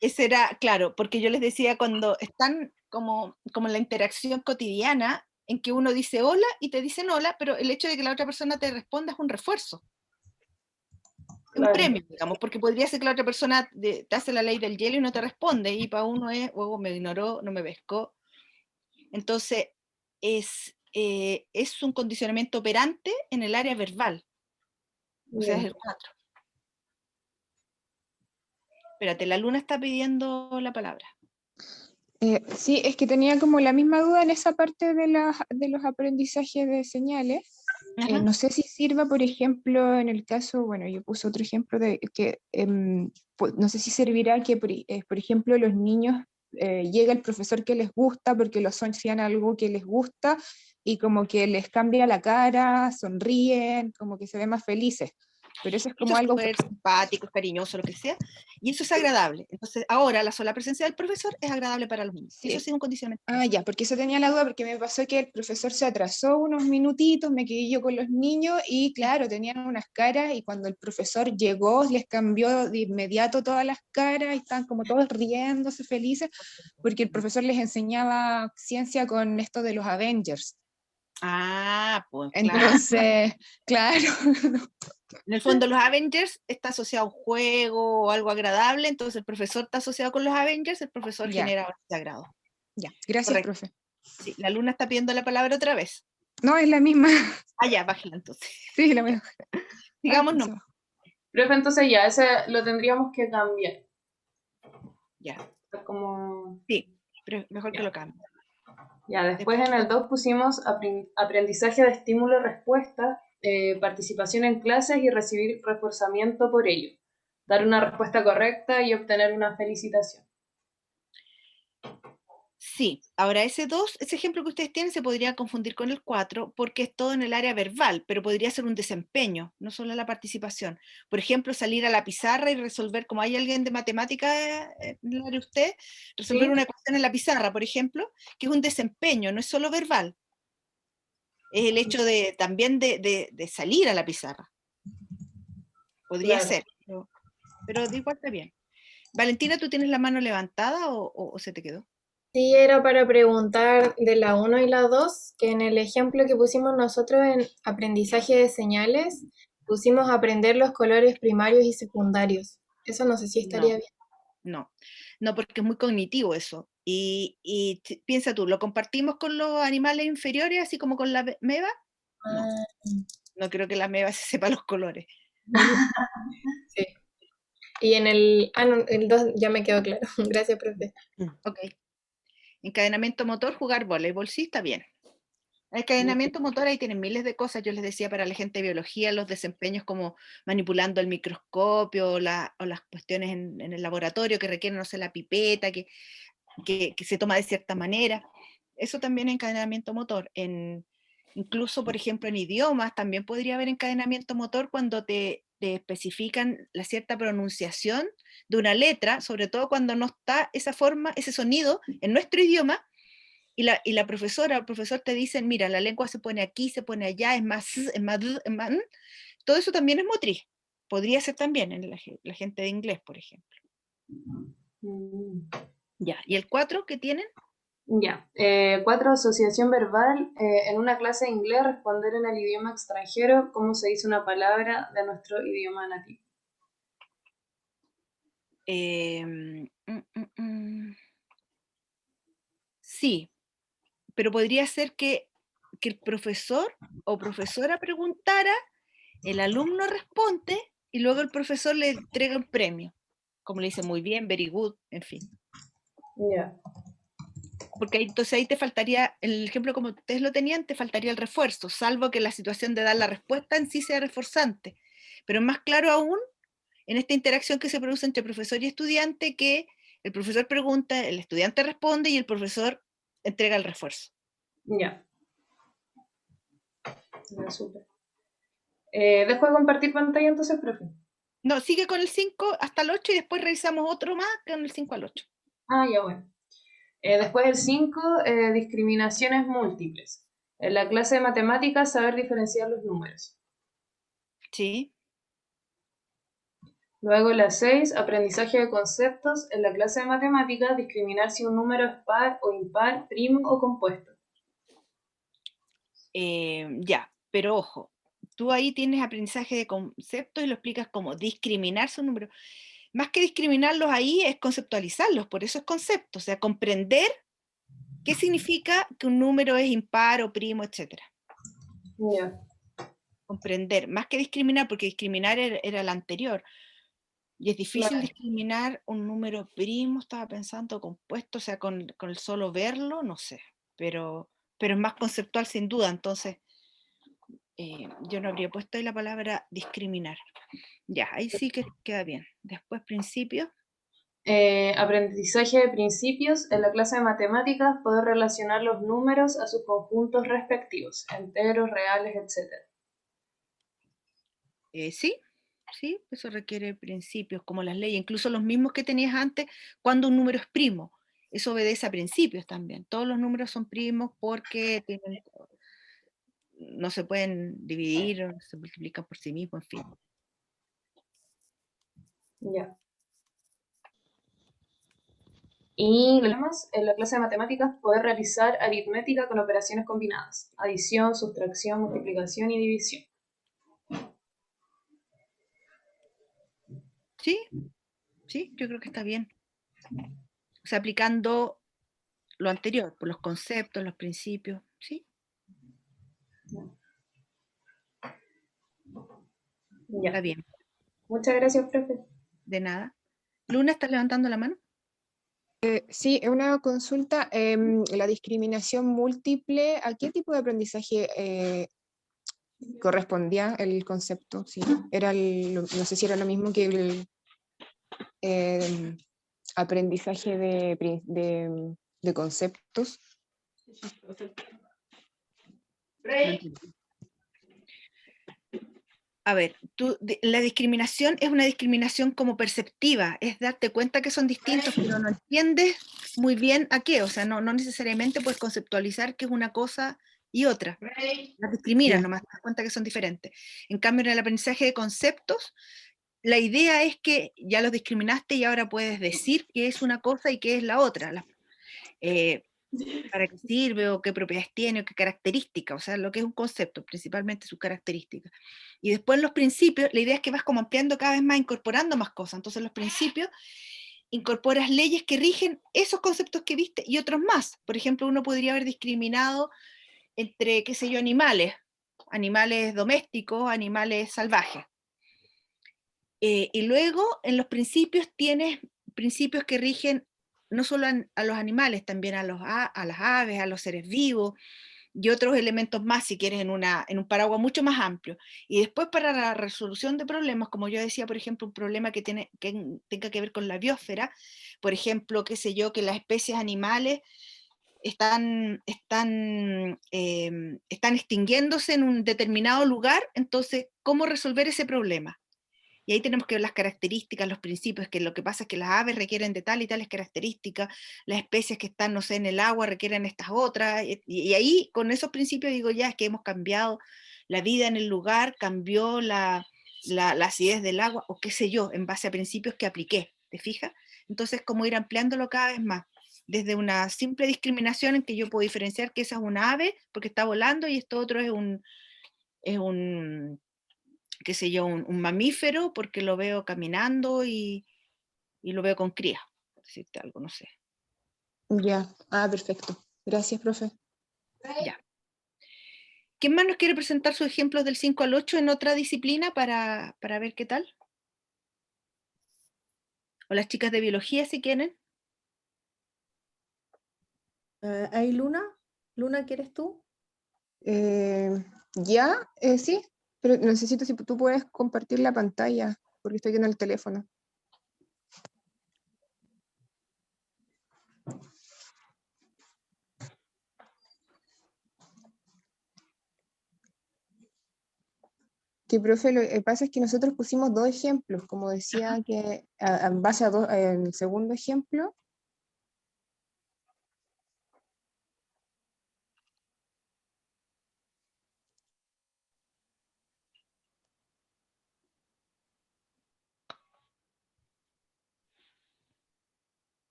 Ese era, claro, porque yo les decía cuando están como en la interacción cotidiana, en que uno dice hola y te dicen hola, pero el hecho de que la otra persona te responda es un refuerzo. Un Claro. premio, digamos, porque podría ser que la otra persona te hace la ley del hielo y no te responde, y para uno es, me ignoró, no me pescó. Entonces, es un condicionamiento operante en el área verbal, o sea, es el 4. Espérate, la Luna está pidiendo la palabra. Sí, es que tenía como la misma duda en esa parte de los aprendizajes de señales. No sé si sirva, por ejemplo, en el caso, bueno, yo puse otro ejemplo de que no sé si servirá que, por ejemplo, los niños llega el profesor que les gusta porque lo asocian a algo que les gusta y como que les cambia la cara, sonríen, como que se ven más felices. Pero eso es como Eso es algo... súper simpático, cariñoso, lo que sea, y eso es agradable. Entonces, ahora la sola presencia del profesor es agradable para los niños. Sí. Eso sí es un condicionamiento. Ah, ya, porque eso tenía la duda, porque me pasó que el profesor se atrasó unos minutitos, me quedé yo con los niños y claro, tenían unas caras y cuando el profesor llegó les cambió de inmediato todas las caras y estaban como todos riéndose, felices, porque el profesor les enseñaba ciencia con esto de los Avengers. Ah, pues claro. Entonces, claro. En el fondo los Avengers está asociado a un juego o algo agradable, entonces el profesor está asociado con los Avengers, el profesor Ya. genera ese agrado. Ya, gracias, Correcto. profe. Sí, la Luna está pidiendo la palabra otra vez. No, es la misma. Ah, ya, bájala entonces. Sí, la misma. Sigamos, no. Profe, entonces ya, ese lo tendríamos que cambiar. Ya. Como... Sí, pero mejor ya. que lo cambie. Ya, después en el 2 pusimos aprendizaje de estímulo-respuesta, participación en clases y recibir reforzamiento por ello. Dar una respuesta correcta y obtener una felicitación. Sí, ahora ese ejemplo que ustedes tienen se podría confundir con el 4 porque es todo en el área verbal, pero podría ser un desempeño, no solo la participación. Por ejemplo, salir a la pizarra y resolver, como hay alguien de matemática en el área de usted, resolver ¿Sí? una ecuación en la pizarra, por ejemplo, que es un desempeño, no es solo verbal. Es el hecho también de salir a la pizarra. Podría Claro. ser, pero de igual está bien. Valentina, ¿tú tienes la mano levantada o se te quedó? Sí, era para preguntar de la 1 y la 2, que en el ejemplo que pusimos nosotros en aprendizaje de señales, pusimos aprender los colores primarios y secundarios. Eso no sé si estaría bien. No, porque es muy cognitivo eso. Y piensa tú, ¿lo compartimos con los animales inferiores, así como con la meba? No, no creo que la meba se sepa los colores. Sí. Y en el 2 ya me quedó claro. Gracias, profe. Ok. Encadenamiento motor, jugar voleibol, sí, está bien. El encadenamiento motor, ahí tienen miles de cosas. Yo les decía para la gente de biología, los desempeños como manipulando el microscopio, o las cuestiones en el laboratorio que requieren, no sé, la pipeta, que se toma de cierta manera. Eso también es encadenamiento motor. Incluso, por ejemplo, en idiomas también podría haber encadenamiento motor cuando te especifican la cierta pronunciación de una letra, sobre todo cuando no está esa forma, ese sonido en nuestro idioma, y la profesora o el profesor te dicen, mira, la lengua se pone aquí, se pone allá, es más, es más, es más. Todo eso también es motriz. Podría ser también en la gente de inglés, por ejemplo. Ya, ¿y el 4 qué tienen? Ya. 4, asociación verbal. En una clase de inglés, responder en el idioma extranjero cómo se dice una palabra de nuestro idioma nativo. Sí, pero podría ser que el profesor o profesora preguntara, el alumno responde y luego el profesor le entrega un premio. Como le dice, muy bien, very good, en fin. Ya. Porque entonces ahí te faltaría, el ejemplo como ustedes lo tenían, te faltaría el refuerzo, salvo que la situación de dar la respuesta en sí sea reforzante. Pero más claro aún, en esta interacción que se produce entre profesor y estudiante, que el profesor pregunta, el estudiante responde y el profesor entrega el refuerzo. Ya. Ya, súper. Dejo de compartir pantalla entonces, profe. No, sigue con el 5 hasta el 8 y después revisamos otro más con el 5 al 8. Ah, ya bueno. Después el 5, discriminaciones múltiples. En la clase de matemáticas, saber diferenciar los números. Sí. Luego la 6, aprendizaje de conceptos. En la clase de matemáticas, discriminar si un número es par o impar, primo o compuesto. Ya, pero ojo, tú ahí tienes aprendizaje de conceptos y lo explicas como discriminar su número. Más que discriminarlos ahí es conceptualizarlos, por eso es concepto, o sea, comprender qué significa que un número es impar o primo, etcétera. Ya. Comprender, más que discriminar, porque discriminar era la anterior. Y es difícil Claro. discriminar un número primo, estaba pensando, compuesto, o sea, con el solo verlo, no sé, pero es más conceptual sin duda, entonces yo no habría puesto ahí la palabra discriminar. Ya, ahí sí que queda bien. Después principios. Aprendizaje de principios. En la clase de matemáticas, poder relacionar los números a sus conjuntos respectivos, enteros, reales, etc. Sí, sí, eso requiere principios como las leyes, incluso los mismos que tenías antes cuando un número es primo. Eso obedece a principios también. Todos los números son primos porque no se pueden dividir o se multiplican por sí mismos, en fin. Ya. Y lo demás, en la clase de matemáticas, poder realizar aritmética con operaciones combinadas, adición, sustracción, multiplicación y división. Sí, sí, yo creo que está bien. O sea, aplicando lo anterior, por los conceptos, los principios, sí, Ya. está bien. Muchas gracias, profe. De nada. Luna, ¿estás levantando la mano? Sí, es una consulta. La discriminación múltiple, ¿a qué tipo de aprendizaje correspondía el concepto? Sí, no sé si era lo mismo que el em, aprendizaje de conceptos. No entiendo. A ver, la discriminación es una discriminación como perceptiva, es darte cuenta que son distintos, pero no entiendes muy bien a qué, o sea, no necesariamente puedes conceptualizar que es una cosa y otra. Las discriminas, Ya. nomás te das cuenta que son diferentes. En cambio, en el aprendizaje de conceptos, la idea es que ya los discriminaste y ahora puedes decir qué es una cosa y qué es la otra. Eh, para qué sirve o qué propiedades tiene o qué características, o sea, lo que es un concepto, principalmente sus características. Y después los principios, la idea es que vas como ampliando cada vez más, incorporando más cosas. Entonces los principios incorporas leyes que rigen esos conceptos que viste y otros más. Por ejemplo, uno podría haber discriminado entre, qué sé yo, animales domésticos, animales salvajes. Y luego en los principios tienes principios que rigen no solo a los animales, también a las aves, a los seres vivos y otros elementos más, si quieres, en un paraguas mucho más amplio. Y después para la resolución de problemas, como yo decía, por ejemplo, un problema que tenga que ver con la biosfera, por ejemplo, qué sé yo, que las especies animales están extinguiéndose en un determinado lugar, entonces, ¿cómo resolver ese problema? Y ahí tenemos que ver las características, los principios, que lo que pasa es que las aves requieren de tal y tales características, las especies que están, no sé, en el agua requieren estas otras, y ahí con esos principios digo ya es que hemos cambiado la vida en el lugar, cambió la acidez del agua, o qué sé yo, en base a principios que apliqué, ¿te fijas? Entonces, como ir ampliándolo cada vez más, desde una simple discriminación en que yo puedo diferenciar que esa es una ave porque está volando y esto otro es un qué sé yo, un mamífero porque lo veo caminando y lo veo con cría, por decirte algo, no sé. Ya. Ah, perfecto. Gracias, profe. Ya. ¿Quién más nos quiere presentar sus ejemplos del 5 al 8 en otra disciplina para ver qué tal? O las chicas de biología si quieren. ¿Hay Luna? ¿Luna, quieres tú? Ya, sí, pero necesito si tú puedes compartir la pantalla, porque estoy en el teléfono. Que, profe, lo que pasa es que nosotros pusimos 2 ejemplos, como decía, que en base a el segundo ejemplo.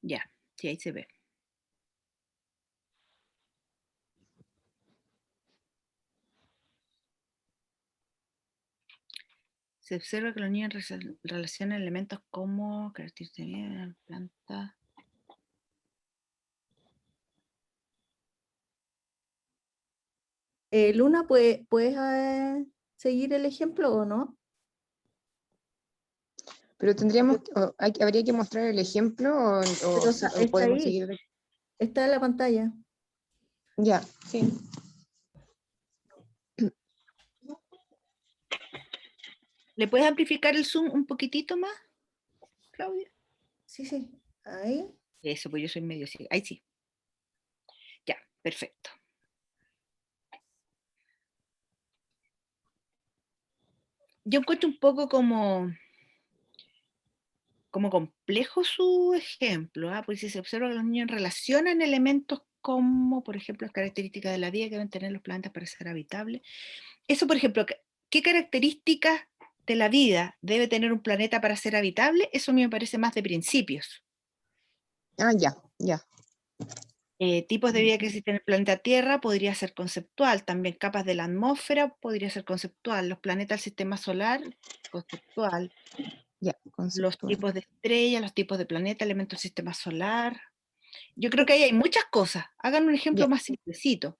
Ya, sí, ahí se ve. Se observa que los niños relacionan elementos como características de la planta. Luna, ¿puedes seguir el ejemplo o no? Pero tendríamos, habría que mostrar el ejemplo o Pero o está podemos ahí, seguir. está en la pantalla. Ya, sí. ¿Le puedes amplificar el zoom un poquitito más, Claudia? Sí, sí, ahí. Eso, pues yo soy medio ciega. Ahí sí. Ya, perfecto. Yo encuentro un poco como complejo su ejemplo, pues si se observa que los niños relacionan elementos como, por ejemplo, las características de la vida que deben tener los planetas para ser habitables. Eso, por ejemplo, ¿qué características de la vida debe tener un planeta para ser habitable? Eso a mí me parece más de principios. Ah, ya, ya. Tipos de vida que existen en el planeta Tierra podría ser conceptual, también capas de la atmósfera podría ser conceptual, los planetas del sistema solar, conceptual, Ya, los conceptual. tipos de estrellas, los tipos de planetas, elementos del sistema solar. Yo creo que ahí hay muchas cosas. Hagan un ejemplo Ya. más simplecito.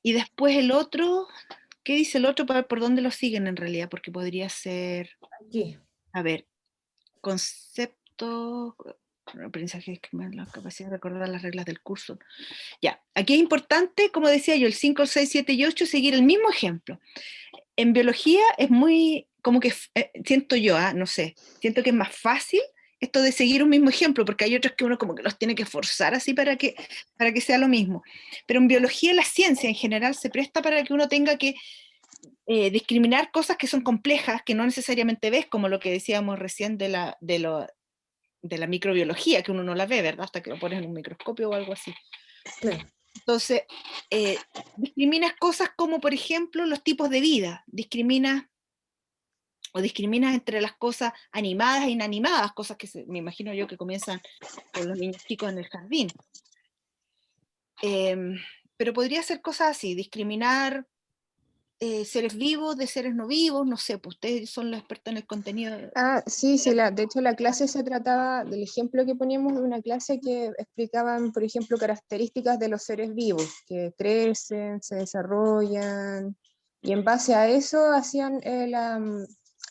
Y después el otro, ¿qué dice el otro para ver por dónde lo siguen en realidad? Porque podría ser, Aquí. a ver, concepto, aprendizaje de escribir, la capacidad de recordar las reglas del curso. Ya, aquí es importante, como decía yo, el 5, el 6, 7 y 8, seguir el mismo ejemplo. En biología es muy, como que, siento yo, no sé, siento que es más fácil esto de seguir un mismo ejemplo, porque hay otros que uno como que los tiene que forzar así para que sea lo mismo. Pero en biología la ciencia en general se presta para que uno tenga que discriminar cosas que son complejas, que no necesariamente ves, como lo que decíamos recién de la microbiología, que uno no la ve, ¿verdad? Hasta que lo pones en un microscopio o algo así. Claro. Entonces, discriminas cosas como, por ejemplo, los tipos de vida, discriminas entre las cosas animadas e inanimadas, cosas que me imagino yo que comienzan con los niños chicos en el jardín. Pero podría ser cosas así, discriminar seres vivos de seres no vivos, no sé, pues ustedes son los expertos en el contenido. Ah, sí, sí, de hecho la clase se trataba del ejemplo que poníamos de una clase que explicaban, por ejemplo, características de los seres vivos, que crecen, se desarrollan, y en base a eso hacían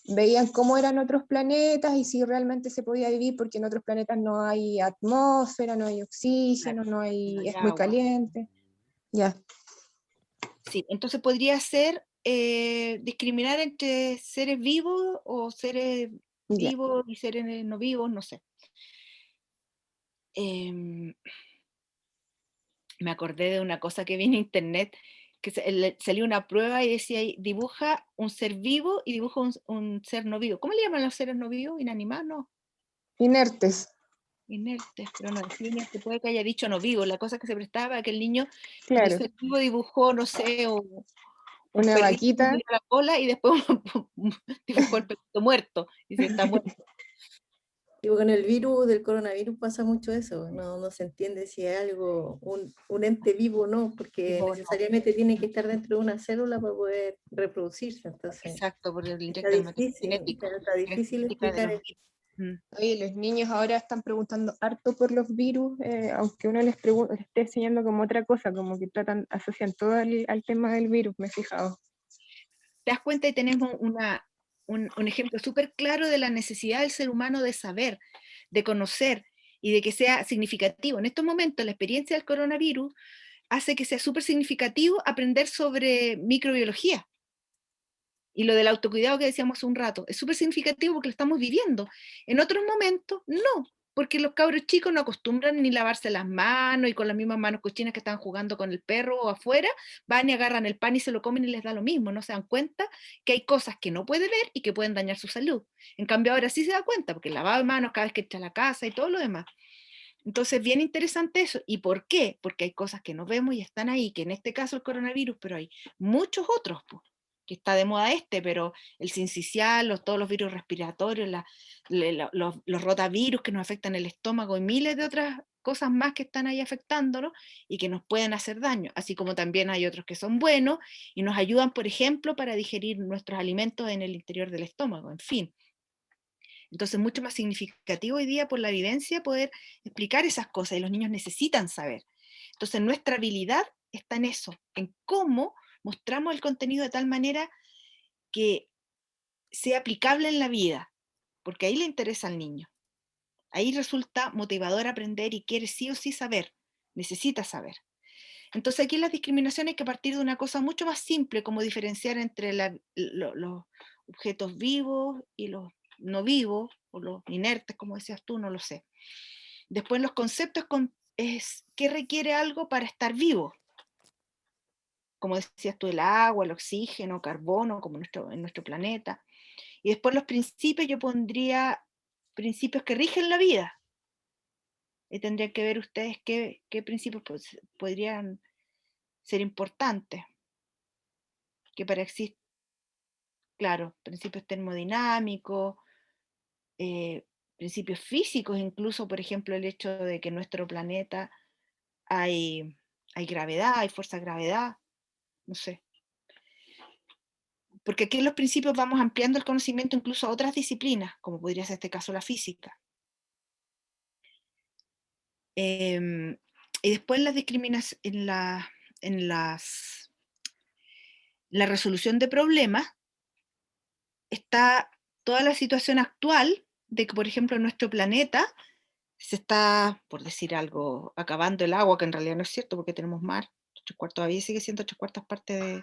veían cómo eran otros planetas y si realmente se podía vivir, porque en otros planetas no hay atmósfera, no hay oxígeno, Claro, no hay es muy agua. caliente. Ya. Sí, entonces podría ser discriminar entre seres vivos o seres Ya. vivos y seres no vivos, no sé. Me acordé de una cosa que vi en internet, que salió una prueba y decía ahí, dibuja un ser vivo y dibuja un ser no vivo. ¿Cómo le llaman los seres no vivos? ¿Inanimados? No, Inertes. inertes, pero no, decía inerte, puede que haya dicho no vivo. La cosa que se prestaba a que el niño en el Claro. ser vivo dibujó, no sé, un Una perrito que vaquita. dio la cola y después dibujó el perrito muerto. Y si está muerto. Y con el virus del coronavirus pasa mucho eso, no se entiende si es algo, un ente vivo o no, porque Vivo o no. necesariamente tiene que estar dentro de una célula para poder reproducirse, entonces Exacto, porque le está inyectan el material difícil, genético. pero está difícil Característica de explicar los eso. virus. Mm. Oye, los niños ahora están preguntando harto por los virus, aunque uno les esté enseñando como otra cosa, como que asocian todo al tema del virus, me he fijado. Te das cuenta y tenemos un ejemplo súper claro de la necesidad del ser humano de saber, de conocer y de que sea significativo. En estos momentos la experiencia del coronavirus hace que sea súper significativo aprender sobre microbiología. Y lo del autocuidado que decíamos hace un rato, es súper significativo porque lo estamos viviendo. En otros momentos, no. porque los cabros chicos no acostumbran ni lavarse las manos, y con las mismas manos cochinas que están jugando con el perro o afuera, van y agarran el pan y se lo comen y les da lo mismo, no se dan cuenta que hay cosas que no puede ver y que pueden dañar su salud. En cambio ahora sí se da cuenta, porque lavaba de manos cada vez que entra a la casa y todo lo demás. Entonces, bien interesante eso. ¿Y por qué? Porque hay cosas que no vemos y están ahí, que en este caso el coronavirus, pero hay muchos otros, pues, que está de moda pero el sincicial, todos los virus respiratorios, los rotavirus que nos afectan el estómago y miles de otras cosas más que están ahí afectándonos y que nos pueden hacer daño, así como también hay otros que son buenos y nos ayudan, por ejemplo, para digerir nuestros alimentos en el interior del estómago, en fin. Entonces, mucho más significativo hoy día por la evidencia poder explicar esas cosas, y los niños necesitan saber. Entonces, nuestra habilidad está en eso, en cómo mostramos el contenido de tal manera que sea aplicable en la vida, porque ahí le interesa al niño. Ahí resulta motivador aprender y quiere sí o sí saber, necesita saber. Entonces, aquí las discriminaciones hay que partir de una cosa mucho más simple, como diferenciar entre los objetos vivos y los no vivos, o los inertes, como decías tú, no lo sé. Después los conceptos es qué requiere algo para estar vivo, como decías tú, el agua, el oxígeno, carbono, como en nuestro planeta. Y después los principios, yo pondría principios que rigen la vida. Y tendrían que ver ustedes qué principios podrían ser importantes, que para existir, claro, principios termodinámicos, principios físicos, incluso, por ejemplo, el hecho de que en nuestro planeta hay gravedad, hay fuerza de gravedad, no sé. Porque aquí en los principios vamos ampliando el conocimiento incluso a otras disciplinas, como podría ser este caso la física. Y después las discriminaciones, en la resolución de problemas, está toda la situación actual de que, por ejemplo, en nuestro planeta se está, por decir algo, acabando el agua, que en realidad no es cierto porque tenemos mar, todavía sigue siendo 3/4 partes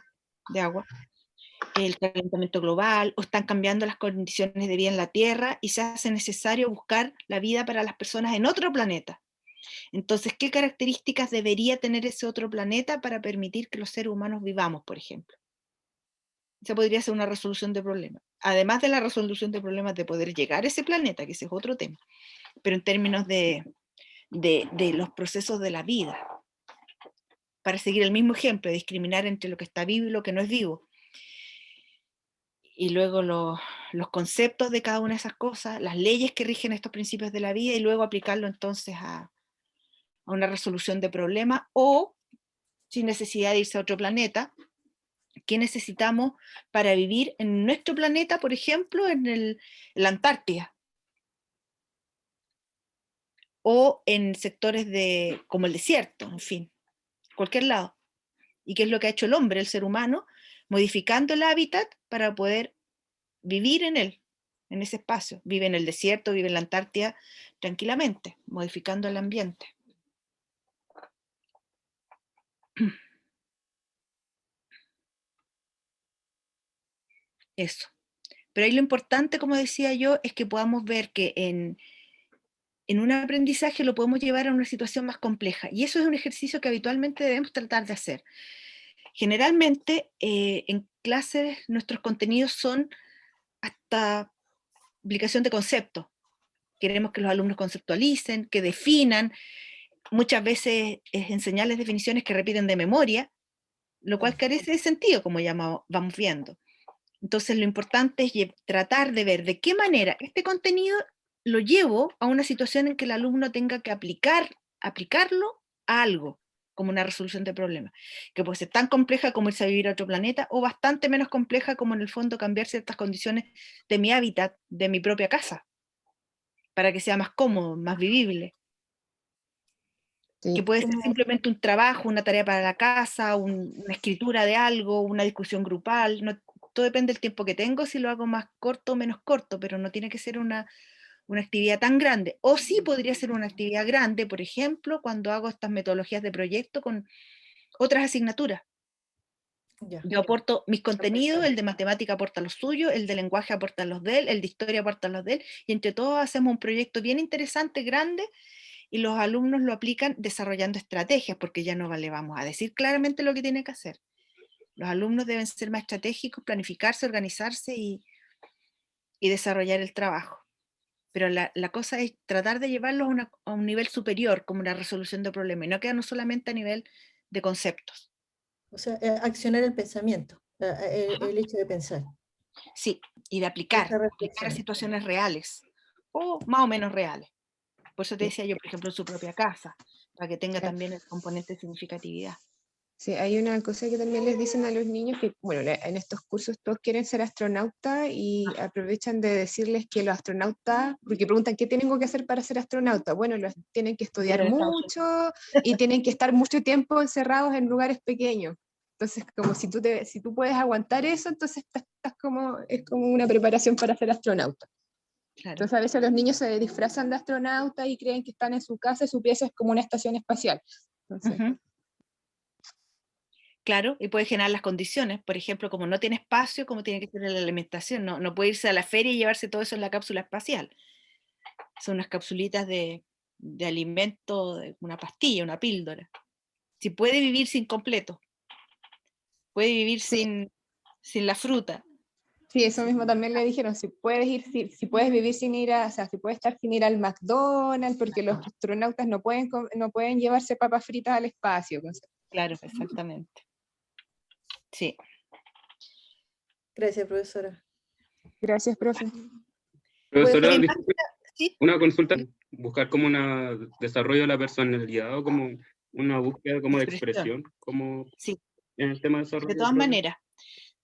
de agua, el calentamiento global, o están cambiando las condiciones de vida en la Tierra y se hace necesario buscar la vida para las personas en otro planeta. Entonces, ¿qué características debería tener ese otro planeta para permitir que los seres humanos vivamos, por ejemplo? Esa podría ser una resolución de problemas. Además de la resolución de problemas de poder llegar a ese planeta, que ese es otro tema, pero en términos de los procesos de la vida, para seguir el mismo ejemplo, discriminar entre lo que está vivo y lo que no es vivo. Y luego los conceptos de cada una de esas cosas, las leyes que rigen estos principios de la vida, y luego aplicarlo entonces a una resolución de problemas, o sin necesidad de irse a otro planeta, ¿qué necesitamos para vivir en nuestro planeta, por ejemplo, en la Antártida? O en sectores como el desierto, en fin, cualquier lado. ¿Y qué es lo que ha hecho el hombre, el ser humano? Modificando el hábitat para poder vivir en él, en ese espacio. Vive en el desierto, vive en la Antártida tranquilamente, modificando el ambiente. Eso. Pero ahí lo importante, como decía yo, es que podamos ver que en un aprendizaje lo podemos llevar a una situación más compleja. Y eso es un ejercicio que habitualmente debemos tratar de hacer. Generalmente, en clases, nuestros contenidos son hasta aplicación de conceptos. Queremos que los alumnos conceptualicen, que definan. Muchas veces enseñarles definiciones que repiten de memoria, lo cual carece de sentido, como ya vamos viendo. Entonces, lo importante es tratar de ver de qué manera este contenido lo llevo a una situación en que el alumno tenga que aplicarlo a algo, como una resolución de problemas, que puede ser tan compleja como irse a vivir a otro planeta, o bastante menos compleja como en el fondo cambiar ciertas condiciones de mi hábitat, de mi propia casa, para que sea más cómodo, más vivible. Sí, Que puede ser simplemente un trabajo, una tarea para la casa, una escritura de algo, una discusión grupal. No, todo depende del tiempo que tengo, si lo hago más corto o menos corto, pero no tiene que ser una actividad tan grande. O sí podría ser una actividad grande, por ejemplo, cuando hago estas metodologías de proyecto con otras asignaturas. Ya. Yo aporto mis contenidos, el de matemática aporta los suyos, el de lenguaje aporta los de él, el de historia aporta los de él, y entre todos hacemos un proyecto bien interesante, grande, y los alumnos lo aplican desarrollando estrategias, porque ya no le vamos a decir claramente lo que tiene que hacer. Los alumnos deben ser más estratégicos, planificarse, organizarse y desarrollar el trabajo. Pero la cosa es tratar de llevarlos a un nivel superior, como la resolución de problemas, y no quedarnos solamente a nivel de conceptos. O sea, accionar el pensamiento, el hecho de pensar. Sí, y de aplicar Esa a reflexión. situaciones reales, o más o menos reales. Por eso te decía yo, por ejemplo, en su propia casa, para que tenga también el componente de significatividad. Sí, hay una cosa que también les dicen a los niños que, bueno, en estos cursos todos quieren ser astronautas y aprovechan de decirles que los astronautas, porque preguntan, ¿qué tengo que hacer para ser astronauta? Bueno, tienen que estudiar Pero en Estados mucho y tienen que estar mucho tiempo encerrados en lugares pequeños. Entonces, como si tú puedes aguantar eso, entonces es como una preparación para ser astronauta. Claro. Entonces, a veces los niños se disfrazan de astronauta y creen que están en su casa y su pieza es como una estación espacial. Entonces, Claro, y puede generar las condiciones, por ejemplo, como no tiene espacio, como tiene que ser la alimentación, no puede irse a la feria y llevarse todo eso en la cápsula espacial. Son unas capsulitas de alimento, una pastilla, una píldora. Si puede vivir sin completo, puede vivir sin la fruta. sí, eso mismo también le dijeron, si puedes vivir sin ir o sea, si puedes estar sin ir al McDonald's, porque los astronautas no pueden llevarse papas fritas al espacio. Claro, exactamente. Sí. Gracias, profesora. Gracias, profe. Profesora, Pues, disculpe, ¿sí? una consulta, buscar como un desarrollo de la personalidad o como una búsqueda como de expresión, como Sí, en el tema de desarrollo. de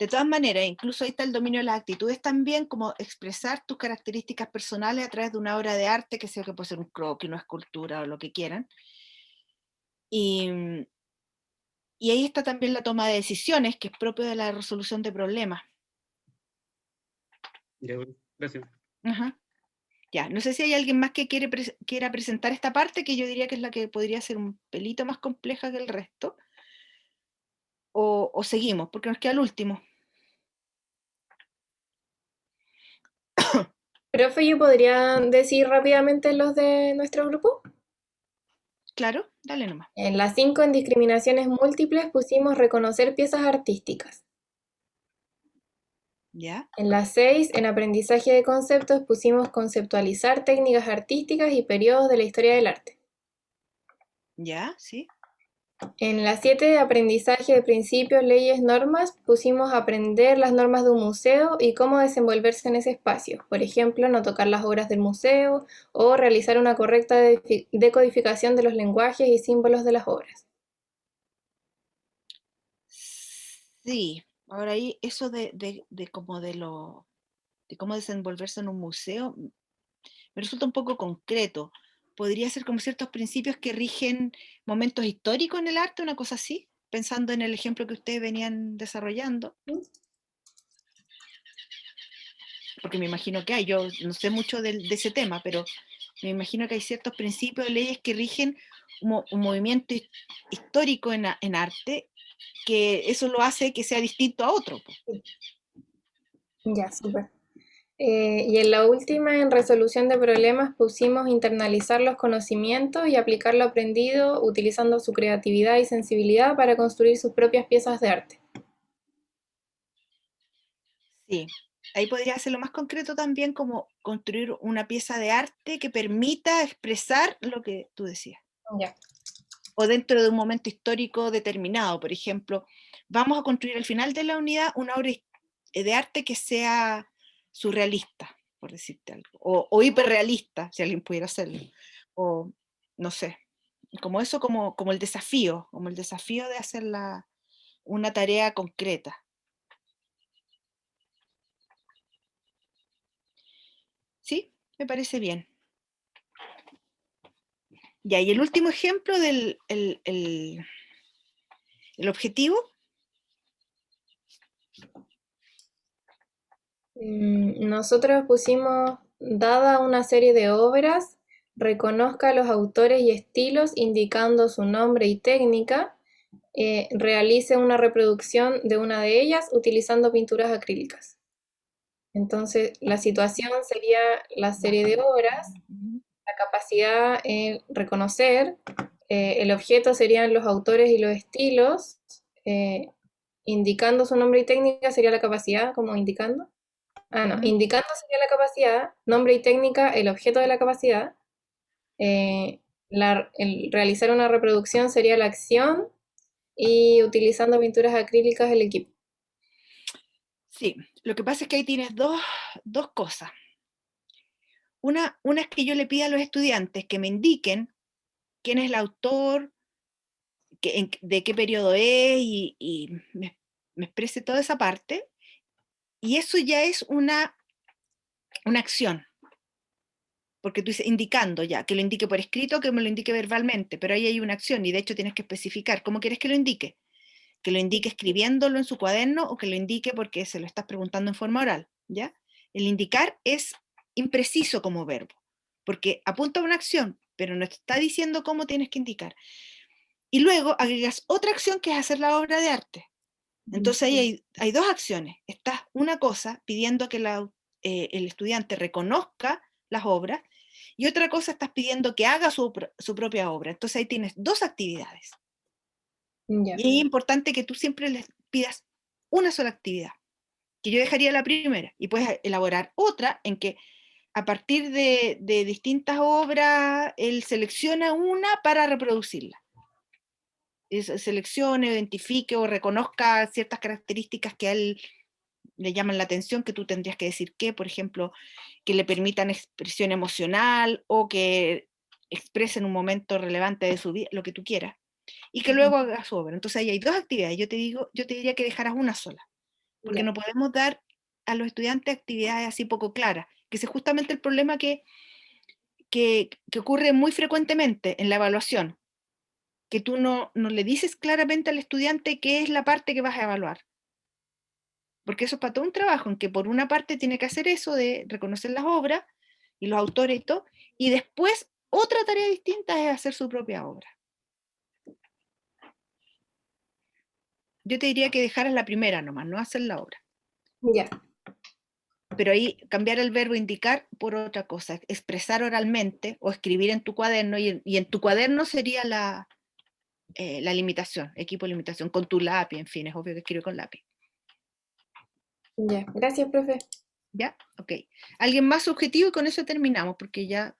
todas maneras, incluso ahí está el dominio de las actitudes también, como expresar tus características personales a través de una obra de arte, que sea que puede ser un croquis, una escultura o lo que quieran. Y ahí está también la toma de decisiones, que es propio de la resolución de problemas. Ya, bueno, gracias. Ajá. Ya, no sé si hay alguien más que quiera presentar esta parte, que yo diría que es la que podría ser un pelito más compleja que el resto, o seguimos, porque nos queda el último. Profe, ¿yo podría decir rápidamente los de nuestro grupo? Claro, dale nomás. En las 5, en discriminaciones múltiples, pusimos reconocer piezas artísticas. ¿Ya? En las 6, en aprendizaje de conceptos, pusimos conceptualizar técnicas artísticas y periodos de la historia del arte. ¿Ya? ¿Sí? En la 7, aprendizaje de principios, leyes, normas, pusimos aprender las normas de un museo y cómo desenvolverse en ese espacio. Por ejemplo, no tocar las obras del museo o realizar una correcta decodificación de los lenguajes y símbolos de las obras. Sí. Ahora ahí, eso de cómo desenvolverse en un museo, me resulta un poco concreto. Podría ser como ciertos principios que rigen momentos históricos en el arte, una cosa así, pensando en el ejemplo que ustedes venían desarrollando. Porque me imagino que hay, yo no sé mucho de ese tema, pero me imagino que hay ciertos principios, leyes que rigen un movimiento histórico en arte, que eso lo hace que sea distinto a otro. Ya, súper. Y en la última, en resolución de problemas, pusimos internalizar los conocimientos y aplicar lo aprendido utilizando su creatividad y sensibilidad para construir sus propias piezas de arte. Sí, ahí podría hacerlo más concreto también, como construir una pieza de arte que permita expresar lo que tú decías. Ya. O dentro de un momento histórico determinado. Por ejemplo, vamos a construir al final de la unidad una obra de arte que sea surrealista, por decirte algo, o hiperrealista, si alguien pudiera hacerlo, o no sé, como eso, como el desafío de hacer una tarea concreta. Sí, me parece bien. Ya, y el último ejemplo del el objetivo. Nosotros pusimos, dada una serie de obras, reconozca a los autores y estilos indicando su nombre y técnica. realice una reproducción de una de ellas utilizando pinturas acrílicas. Entonces, la situación sería la serie de obras, la capacidad en reconocer, el objeto serían los autores y los estilos, indicando su nombre y técnica sería la capacidad, como indicando. Indicando sería la capacidad, nombre y técnica, el objeto de la capacidad. El realizar una reproducción sería la acción y utilizando pinturas acrílicas el equipo. Sí, lo que pasa es que ahí tienes dos cosas. Una es que yo le pida a los estudiantes que me indiquen quién es el autor, de qué periodo es, y me exprese toda esa parte, y eso ya es una acción, porque tú dices indicando ya, que lo indique por escrito, que me lo indique verbalmente, pero ahí hay una acción, y de hecho tienes que especificar cómo quieres que lo indique escribiéndolo en su cuaderno, o que lo indique porque se lo estás preguntando en forma oral, ¿ya? El indicar es impreciso como verbo, porque apunta a una acción, pero no está diciendo cómo tienes que indicar. Y luego agregas otra acción que es hacer la obra de arte. Entonces ahí hay dos acciones. Está una cosa pidiendo que el estudiante reconozca las obras, y otra cosa estás pidiendo que haga su propia obra. Entonces ahí tienes dos actividades. Ya. Y es importante que tú siempre les pidas una sola actividad, que yo dejaría la primera, y puedes elaborar otra en que a partir de distintas obras, él selecciona una para reproducirla. Seleccione, identifique o reconozca ciertas características que a él le llaman la atención, que tú tendrías que decir que, por ejemplo, que le permitan expresión emocional, o que expresen un momento relevante de su vida, lo que tú quieras, y que luego haga su obra. Entonces ahí hay dos actividades. Yo te diría que dejaras una sola, porque no podemos dar a los estudiantes actividades así poco claras, que ese es justamente el problema que ocurre muy frecuentemente en la evaluación, que tú no le dices claramente al estudiante qué es la parte que vas a evaluar. Porque eso es para todo un trabajo, en que por una parte tiene que hacer eso de reconocer las obras y los autores y todo, y después otra tarea distinta es hacer su propia obra. Yo te diría que dejaras la primera nomás, no hacer la obra. Ya. Pero ahí cambiar el verbo indicar por otra cosa, expresar oralmente o escribir en tu cuaderno, y en tu cuaderno sería la limitación, equipo de limitación, con tu lápiz, en fin, es obvio que escribe con lápiz. Ya, gracias, profe. ¿Ya? Ok. ¿Alguien más subjetivo? Y con eso terminamos, porque ya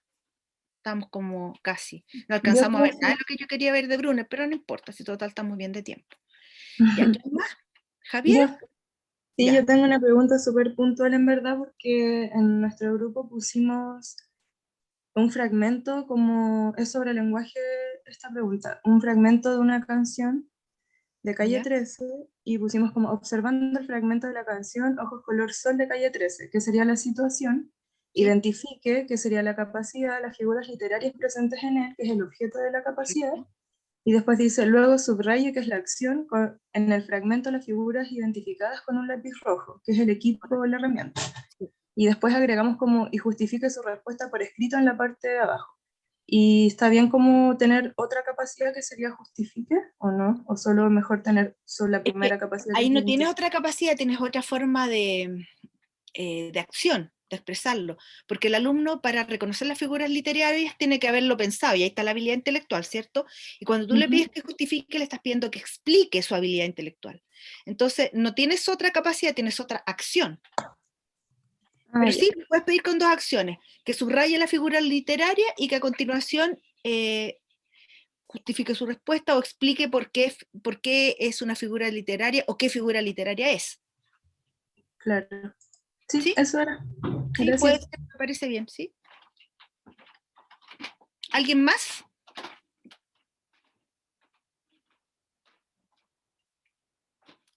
estamos como casi. No alcanzamos a ver nada de lo que yo quería ver de Brunner, pero no importa, si total estamos bien de tiempo. ¿Ya? ¿Quién más? ¿Javier? Sí, Ya. yo tengo una pregunta súper puntual en verdad, porque en nuestro grupo pusimos un fragmento, como es sobre el lenguaje esta pregunta, un fragmento de una canción de Calle ¿Ya? 13, y pusimos como observando el fragmento de la canción Ojos color sol de Calle 13, que sería la situación, Sí. identifique, que sería la capacidad, las figuras literarias presentes en él, que es el objeto de la capacidad, y después dice, luego subraye, que es la acción, en el fragmento las figuras identificadas con un lápiz rojo, que es el equipo o la herramienta. Y después agregamos como, y justifique su respuesta por escrito en la parte de abajo. ¿Y está bien como tener otra capacidad que sería justifique, o no? ¿O solo mejor tener solo la primera capacidad? Ahí no tienes otra capacidad, tienes otra forma de acción, de expresarlo, porque el alumno, para reconocer las figuras literarias, tiene que haberlo pensado, y ahí está la habilidad intelectual, ¿cierto? Y cuando tú le pides que justifique, le estás pidiendo que explique su habilidad intelectual. Entonces, no tienes otra capacidad, tienes otra acción. Pero sí, puedes pedir con dos acciones, que subraye la figura literaria y que a continuación justifique su respuesta o explique por qué es una figura literaria o qué figura literaria es. Claro. Sí, ¿Sí? eso era. Sí, Gracias. puede ser, me parece bien, ¿sí? ¿Alguien más?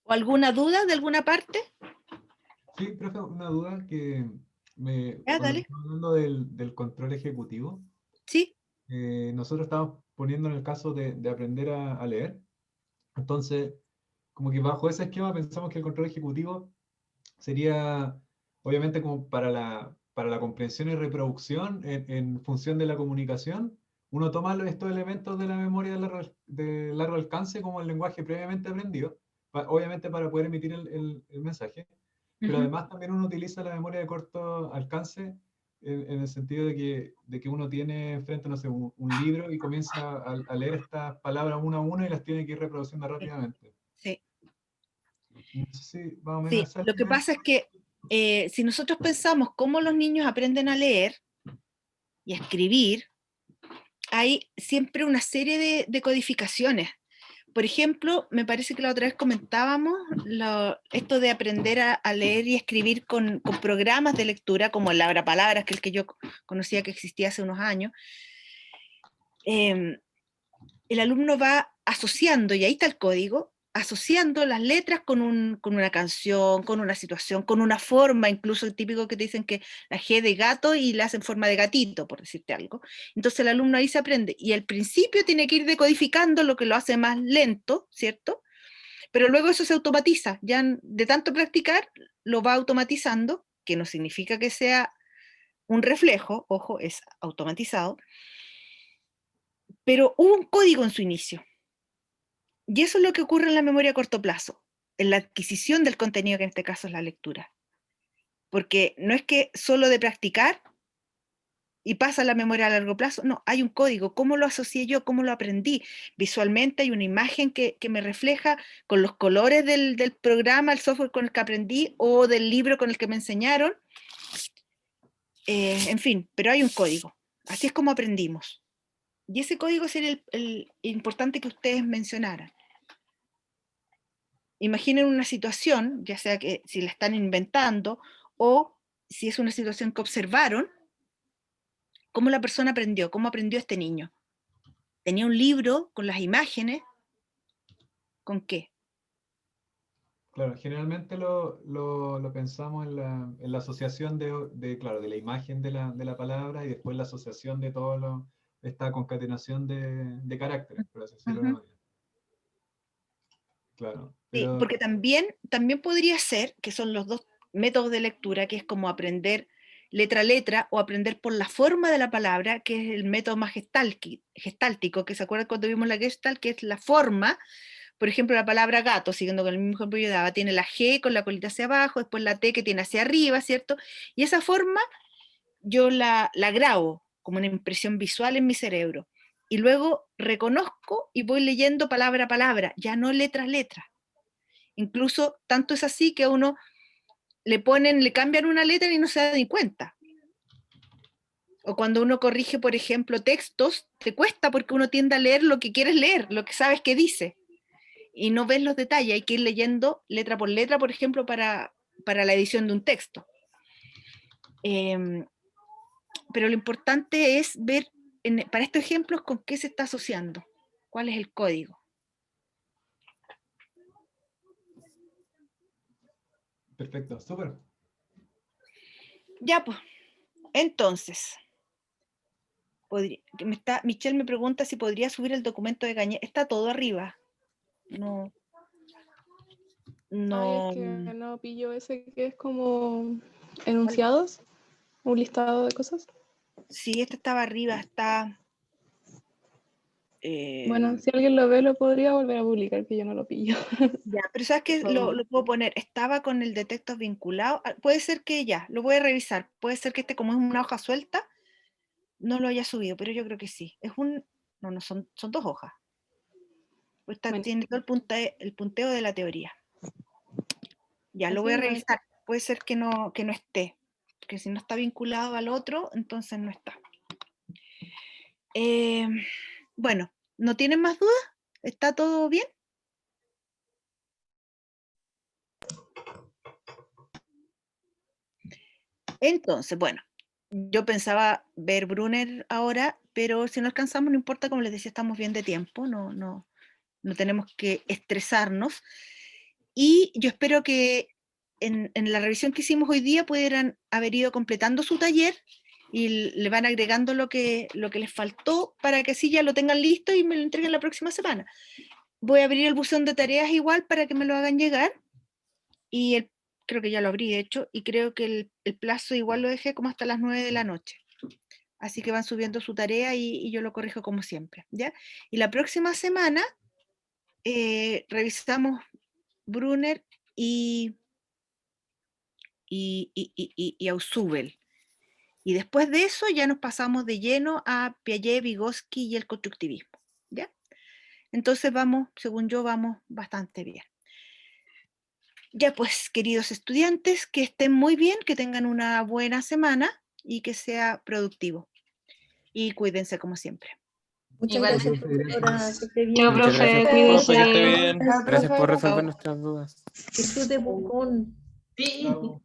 ¿O alguna duda de alguna parte? Sí, profe, una duda que cuando Dale. estamos hablando del control ejecutivo, Sí. Nosotros estamos poniendo en el caso de aprender a leer. Entonces, como que bajo ese esquema pensamos que el control ejecutivo sería, obviamente, como para la comprensión y reproducción en función de la comunicación, uno toma estos elementos de la memoria de largo alcance como el lenguaje previamente aprendido, obviamente para poder emitir el mensaje, pero además también uno utiliza la memoria de corto alcance en el sentido de que uno tiene frente, no sé, un libro y comienza a leer estas palabras una a una y las tiene que ir reproduciendo rápidamente. Sí. No sé si más o menos Sí, esa es lo que pasa es que si nosotros pensamos cómo los niños aprenden a leer y a escribir, hay siempre una serie de codificaciones. Por ejemplo, me parece que la otra vez comentábamos esto de aprender a leer y escribir con programas de lectura, como el Labrapalabras, que es el que yo conocía que existía hace unos años. El alumno va asociando, y ahí está el código, asociando las letras con una canción, con una situación, con una forma, incluso el típico que te dicen que la G de gato y la hacen forma de gatito, por decirte algo. Entonces el alumno ahí se aprende, y al principio tiene que ir decodificando, lo que lo hace más lento, ¿cierto? Pero luego eso se automatiza, ya de tanto practicar, lo va automatizando, que no significa que sea un reflejo, ojo, es automatizado, pero hubo un código en su inicio. Y eso es lo que ocurre en la memoria a corto plazo, en la adquisición del contenido, que en este caso es la lectura. Porque no es que solo de practicar y pasa la memoria a largo plazo, no, hay un código. ¿Cómo lo asocié yo? ¿Cómo lo aprendí? Visualmente hay una imagen que me refleja con los colores del programa, el software con el que aprendí o del libro con el que me enseñaron. En fin, pero hay un código. Así es como aprendimos. Y ese código sería el importante que ustedes mencionaran. Imaginen una situación, ya sea que si la están inventando o si es una situación que observaron, cómo la persona aprendió, cómo aprendió este niño. ¿Tenía un libro con las imágenes? ¿Con qué? Claro, generalmente lo pensamos en la asociación claro, de la imagen de la palabra y después la asociación de esta concatenación de caracteres, por así decirlo de una manera. Claro, Sí, pero porque también podría ser, que son los dos métodos de lectura, que es como aprender letra a letra o aprender por la forma de la palabra, que es el método más gestáltico, que se acuerdan cuando vimos la Gestalt, que es la forma. Por ejemplo, la palabra gato, siguiendo con el mismo ejemplo que yo daba, tiene la G con la colita hacia abajo, después la T que tiene hacia arriba, ¿cierto? Y esa forma yo la grabo como una impresión visual en mi cerebro. Y luego reconozco y voy leyendo palabra a palabra, ya no letra a letra. Incluso tanto es así que a uno le cambian una letra y no se da ni cuenta. O cuando uno corrige, por ejemplo, textos, te cuesta porque uno tiende a leer lo que quieres leer, lo que sabes que dice. Y no ves los detalles, hay que ir leyendo letra, por ejemplo, para la edición de un texto. Pero lo importante es ver, para estos ejemplos, con qué se está asociando, cuál es el código. perfecto, súper. Ya, pues, entonces, Michelle me pregunta si podría subir el documento de Gañé. Está todo arriba. No. Ay, es que no pillo ese que es como enunciados, un listado de cosas. Sí, este estaba arriba, está... Bueno, si alguien lo ve, lo podría volver a publicar, que yo no lo pillo. Ya, pero ¿sabes qué? Lo puedo poner. Estaba con el de textos vinculado. Puede ser que ya, lo voy a revisar. Puede ser que como es una hoja suelta, no lo haya subido, pero yo creo que sí. No, son dos hojas. Pues tiene todo el punteo de la teoría. Ya, lo voy a revisar. Puede ser que no esté, porque si no está vinculado al otro, entonces no está. Bueno, ¿no tienen más dudas? ¿Está todo bien? Entonces, bueno, yo pensaba ver Brunner ahora, pero si no alcanzamos, no importa, como les decía, estamos bien de tiempo, no tenemos que estresarnos. Y yo espero que en la revisión que hicimos hoy día pudieran haber ido completando su taller y le van agregando lo que les faltó para que así ya lo tengan listo y me lo entreguen la próxima semana. Voy a abrir el buzón de tareas igual para que me lo hagan llegar y creo que ya lo abrí de hecho y creo que el plazo igual lo dejé como hasta las 9 de la noche. Así que van subiendo su tarea y yo lo corrijo como siempre, ¿ya? Y la próxima semana revisamos Brunner y Ausubel. Y después de eso ya nos pasamos de lleno a Piaget, Vygotsky y el constructivismo, ¿ya? Entonces vamos, según yo, vamos bastante bien. Ya pues, queridos estudiantes, que estén muy bien, que tengan una buena semana y que sea productivo. Y cuídense como siempre. Muchas Igualmente. gracias, profesora. Que esté bien. Chao, Muchas profe, gracias, cuídese. profe, que esté bien. Chao, Gracias por profe. resolver nuestras dudas. Disfrute Pucón. Sí. Chao.